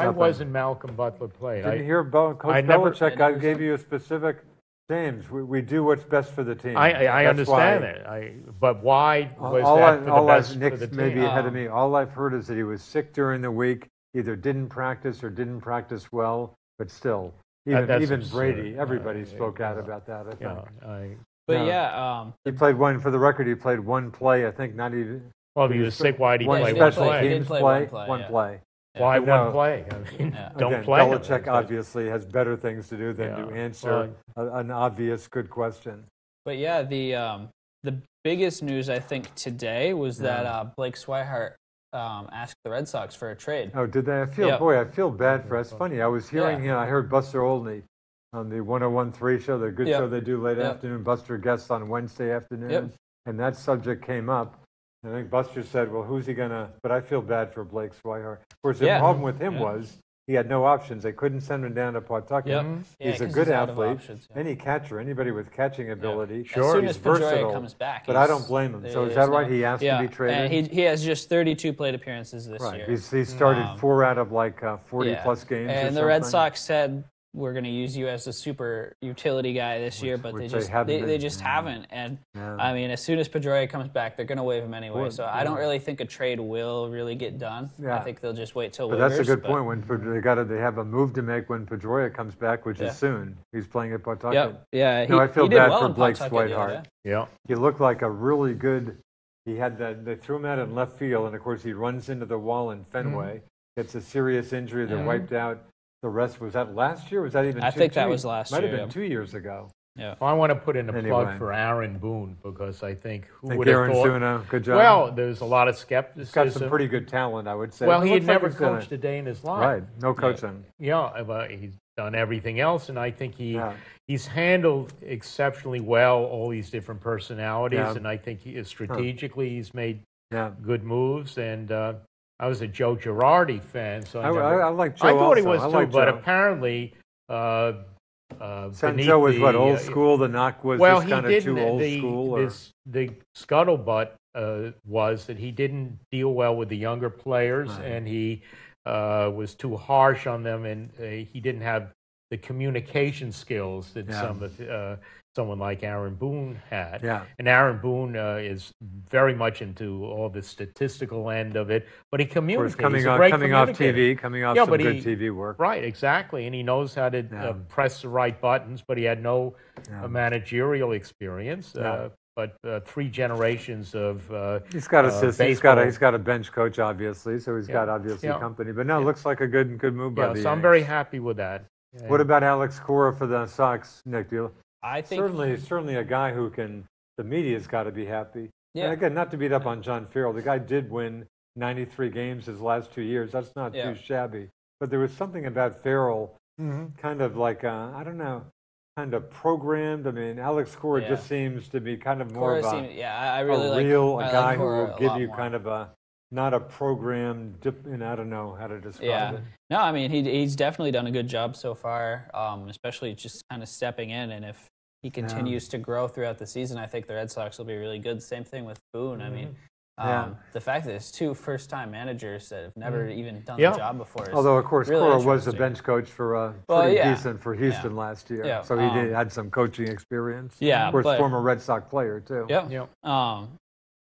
wasn't Malcolm Butler played? Didn't hear Coach Belichick. I gave you a specific. James, we do what's best for the team. I understand that. But why was that for the best for the team? Maybe ahead of me. All I've heard is that he was sick during the week, either didn't practice or didn't practice well, but still. Even Brady, everybody spoke out about that, I think. He played one, for the record, he played one play, I think, not even. Well, if he was sick, why did he play one special play? teams play? One play. Why one play? I mean, don't play. Belichick obviously has better things to do than to answer an obvious good question. But yeah, the biggest news I think today was that Blake Swihart asked the Red Sox for a trade. Oh, did they? I feel bad for us. It's funny. I was hearing I heard Buster Olney on the 101.3 show, the good show they do late afternoon. Buster guests on Wednesday afternoon, and that subject came up. I think Buster said, well, who's he going to... But I feel bad for Blake Swihart. Of course, the problem with him was he had no options. They couldn't send him down to Pawtucket. He's a good athlete. Any catcher, anybody with catching ability. Sure. As soon as Pedroia comes back. But I don't blame him. So is that right? He asked to be traded? And he has just 32 plate appearances this year. He started 4 out of 40-plus games and the Red Sox said, we're going to use you as a super utility guy this year, but they just haven't. And I mean, as soon as Pedroia comes back, they're going to waive him anyway. So I don't really think a trade will really get done. I think they'll just wait till waivers. But that's a good point. When they have a move to make when Pedroia comes back, which is soon. He's playing at Pawtucket. I feel bad for Blake Swihart. Yeah, he looked like a really good. He had that. They threw him out in left field, and of course he runs into the wall in Fenway. Gets a serious injury that wiped out. The rest, was that last year? Was that even? I think that was last year. Might have been 2 years ago. Yeah. Well, I want to put in a plug for Aaron Boone because I think who would Aaron's have thought? Doing a good job. Well, there's a lot of skepticism. He's got some pretty good talent, I would say. Well, he had never coached a day in his life. Right, no coaching. Yeah, but he's done everything else, and I think he's handled exceptionally well all these different personalities, and I think strategically he's made good moves, and I was a Joe Girardi fan, so I like Joe. I thought he was also. too, but apparently, Joe was what, old school. The knock was just kind of too old school. The scuttlebutt was that he didn't deal well with the younger players, and he was too harsh on them, and he didn't have the communication skills that someone like Aaron Boone had. Yeah. And Aaron Boone is very much into all the statistical end of it, but he communicates. Coming off TV, coming off some good TV work. Right, exactly. And he knows how to press the right buttons, but he had no managerial experience. But 3 generations of he's got assistants. Baseball. He's got a bench coach, obviously, so he's got company. But no, it looks like a good move by the so I'm Yanks. very happy with that. What about Alex Cora for the Sox, Nick? I think certainly a guy who can. The media's got to be happy. Yeah. And again, not to beat up on John Farrell, the guy did win 93 games his last 2 years. That's not too shabby. But there was something about Farrell, kind of like I don't know, kind of programmed. I mean, Alex Cora just seems to be kind of more of a I really a guy who will give you kind of a. Not a program, and I don't know how to describe it. No, I mean, he's definitely done a good job so far, especially just kind of stepping in. And if he continues to grow throughout the season, I think the Red Sox will be really good. Same thing with Boone. I mean, the fact that it's 2 first-time managers that have never even done the job before is although, of course, really Cora was the bench coach for decent for Houston last year. Yeah. So he had some coaching experience. Yeah, of course, former Red Sox player, too. Yeah.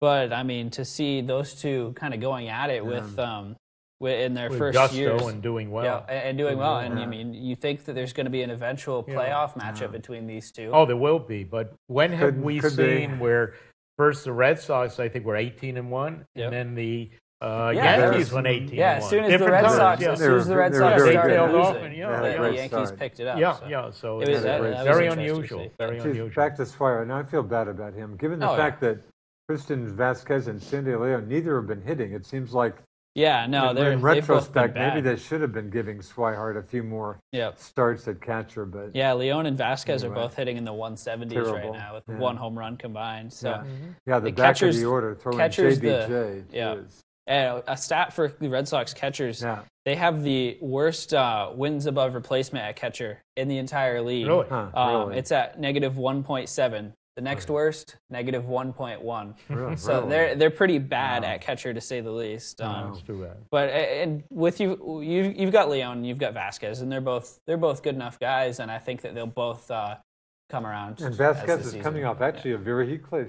But I mean, to see those two kind of going at it in their first gusto years and doing well, and doing well, and I mean, you think that there's going to be an eventual playoff matchup between these two? Oh, there will be. But when have we seen where first the Red Sox, I think, were 18-1, and then the Yankees went 18-1. Yeah, as soon as the Red Sox started losing, the Yankees picked it up. So it was very unusual. Very unusual. Back to Swire, now I feel bad about him, given the fact that Tristan Vasquez and Sandy Leon, neither have been hitting. It seems like in retrospect, maybe they should have been giving Swihart a few more starts at catcher. But Leon and Vasquez are both hitting in the 170s right now with 1 home run combined. So the back of the order, throwing JBJ. And a stat for the Red Sox catchers, they have the worst wins above replacement at catcher in the entire league. Really? Really? It's at negative 1.7. The next worst, negative 1.1. Really? So they're pretty bad at catcher, to say the least. That's too bad. But and with you've got Leon and you've got Vasquez, and they're both good enough guys, and I think that they'll both come around. And Vasquez is coming off actually a very close.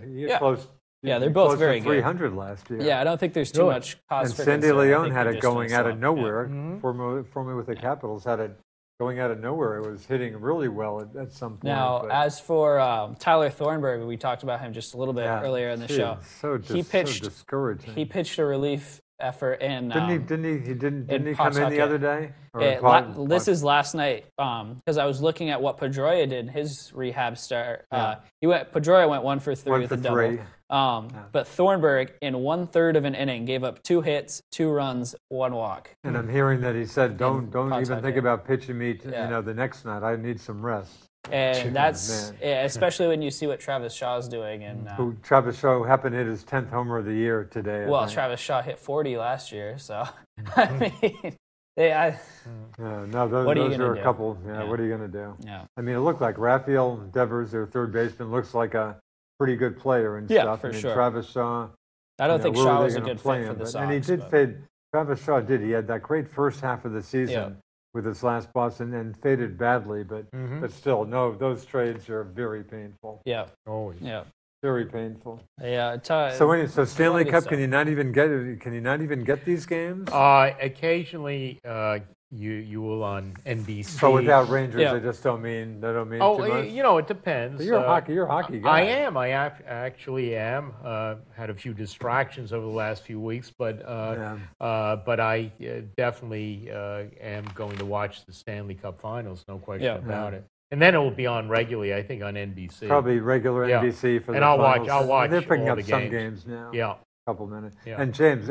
Yeah, they're both very good. 300 last year. Yeah, I don't think there's too much cause and for Sandy concern. Leon had it going out of nowhere. Formerly with the Capitals, had it going out of nowhere. It was hitting really well at some point. Now, as for Tyler Thornburg, we talked about him just a little bit earlier in the show. So discouraging. He pitched a relief effort in. Didn't he come in the other day? This is last night because I was looking at what Pedroia did in his rehab start. Pedroia went 1 for 3 with a double. But Thornburg, in 1/3 of an inning, gave up 2 hits, 2 runs, 1 walk. And I'm hearing that he said, "Don't even think about pitching me. The next night. I need some rest." And that's especially when you see what Travis Shaw's doing. And Travis Shaw happened to hit his 10th homer of the year today. Well, Travis Shaw hit 40 last year, so I mean, those are a couple. What are you going to do? Yeah. I mean, it looked like Rafael Devers, their third baseman, looks like a pretty good player and stuff. For sure. Travis Shaw. I don't think Shaw was a good fit for the Sox. And he did fade. Travis Shaw did. He had that great first half of the season. With his last Boston and faded badly, but still, no, those trades are very painful. Yeah, always. Yeah, very painful. Yeah. So Stanley Cup, can you not even get these games? Occasionally, you will on NBC. So without Rangers, they don't mean too much. It depends. But you're a hockey guy. I am. I actually am. Had a few distractions over the last few weeks, but I definitely am going to watch the Stanley Cup Finals. No question about it. And then it will be on regularly, I think, on NBC. Probably regular NBC for the finals. I'll watch. And they're picking all up the some games now. Yeah, a couple minutes. Yeah. And James,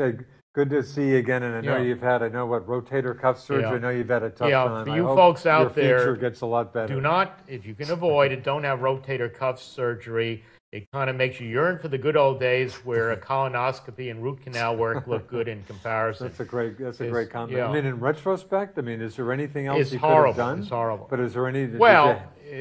good to see you again. And I know you've had, rotator cuff surgery. I know you've had a tough time. For you folks out there, your future gets a lot better. Do not, if you can avoid it, don't have rotator cuff surgery. It kind of makes you yearn for the good old days where a colonoscopy and root canal work look good in comparison. That's a great comment. I mean, in retrospect, is there anything else you could have done? It's horrible. But is there any?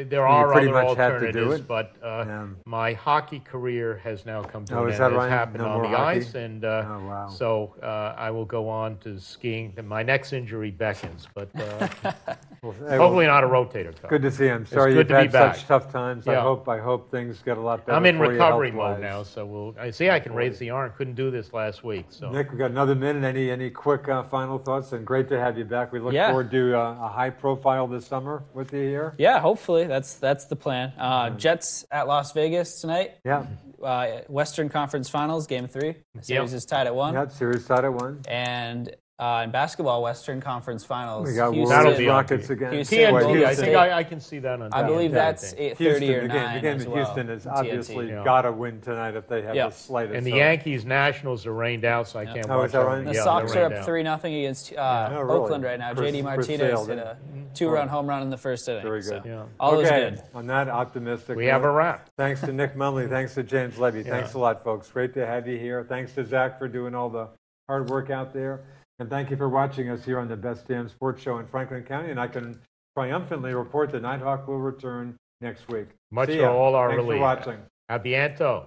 there are pretty other much had to do alternatives, it. but my hockey career has now come to Oh, an is end. that It's right? happened No on more the hockey? ice, and wow. so I will go on to skiing. My next injury beckons, but hopefully not a rotator cuff. Good to see you. I'm sorry good you've to be had back. such tough times. Yeah. I hope things get a lot better. I'm in for you recovery mode health-wise. now, so I see I can raise the arm. Couldn't do this last week. So Nick, we got another minute. Any quick final thoughts? And great to have you back. We look Yeah. forward to a high profile this summer with you here. Yeah, hopefully that's the plan. Jets at Las Vegas tonight. Yeah. Western Conference Finals, Game 3. The series is tied at 1. Yeah, series tied at 1. And in basketball, Western Conference Finals, We got That'll Wolves be on Rockets TV. again. Houston, TNT, Golden I State. think I can see that on I believe TNT. that's 8:30 or Houston, 9 the game as in well. Houston has on obviously TNT. got to win tonight if they have Yeah. the slightest. And the so- Yankees Nationals are rained out, so I can't Oh, watch is that right? them. The Yeah, Sox they're are rained up out. 3-0 against really? Oakland right now. Chris JD Martinez Sale, hit a 2-run home run in the first inning. Very So good. Yeah. all is Okay, good. on that optimistic We have note, a wrap. thanks to Nick Mumley. Thanks to James Levey. Thanks a lot, folks. Great to have you here. Thanks to Zach for doing all the hard work out there. And thank you for watching us here on the Best Damn Sports Show in Franklin County. And I can triumphantly report that Nighthawk will return next week. Much See to ya. all our Thanks relief. for watching. A bientôt.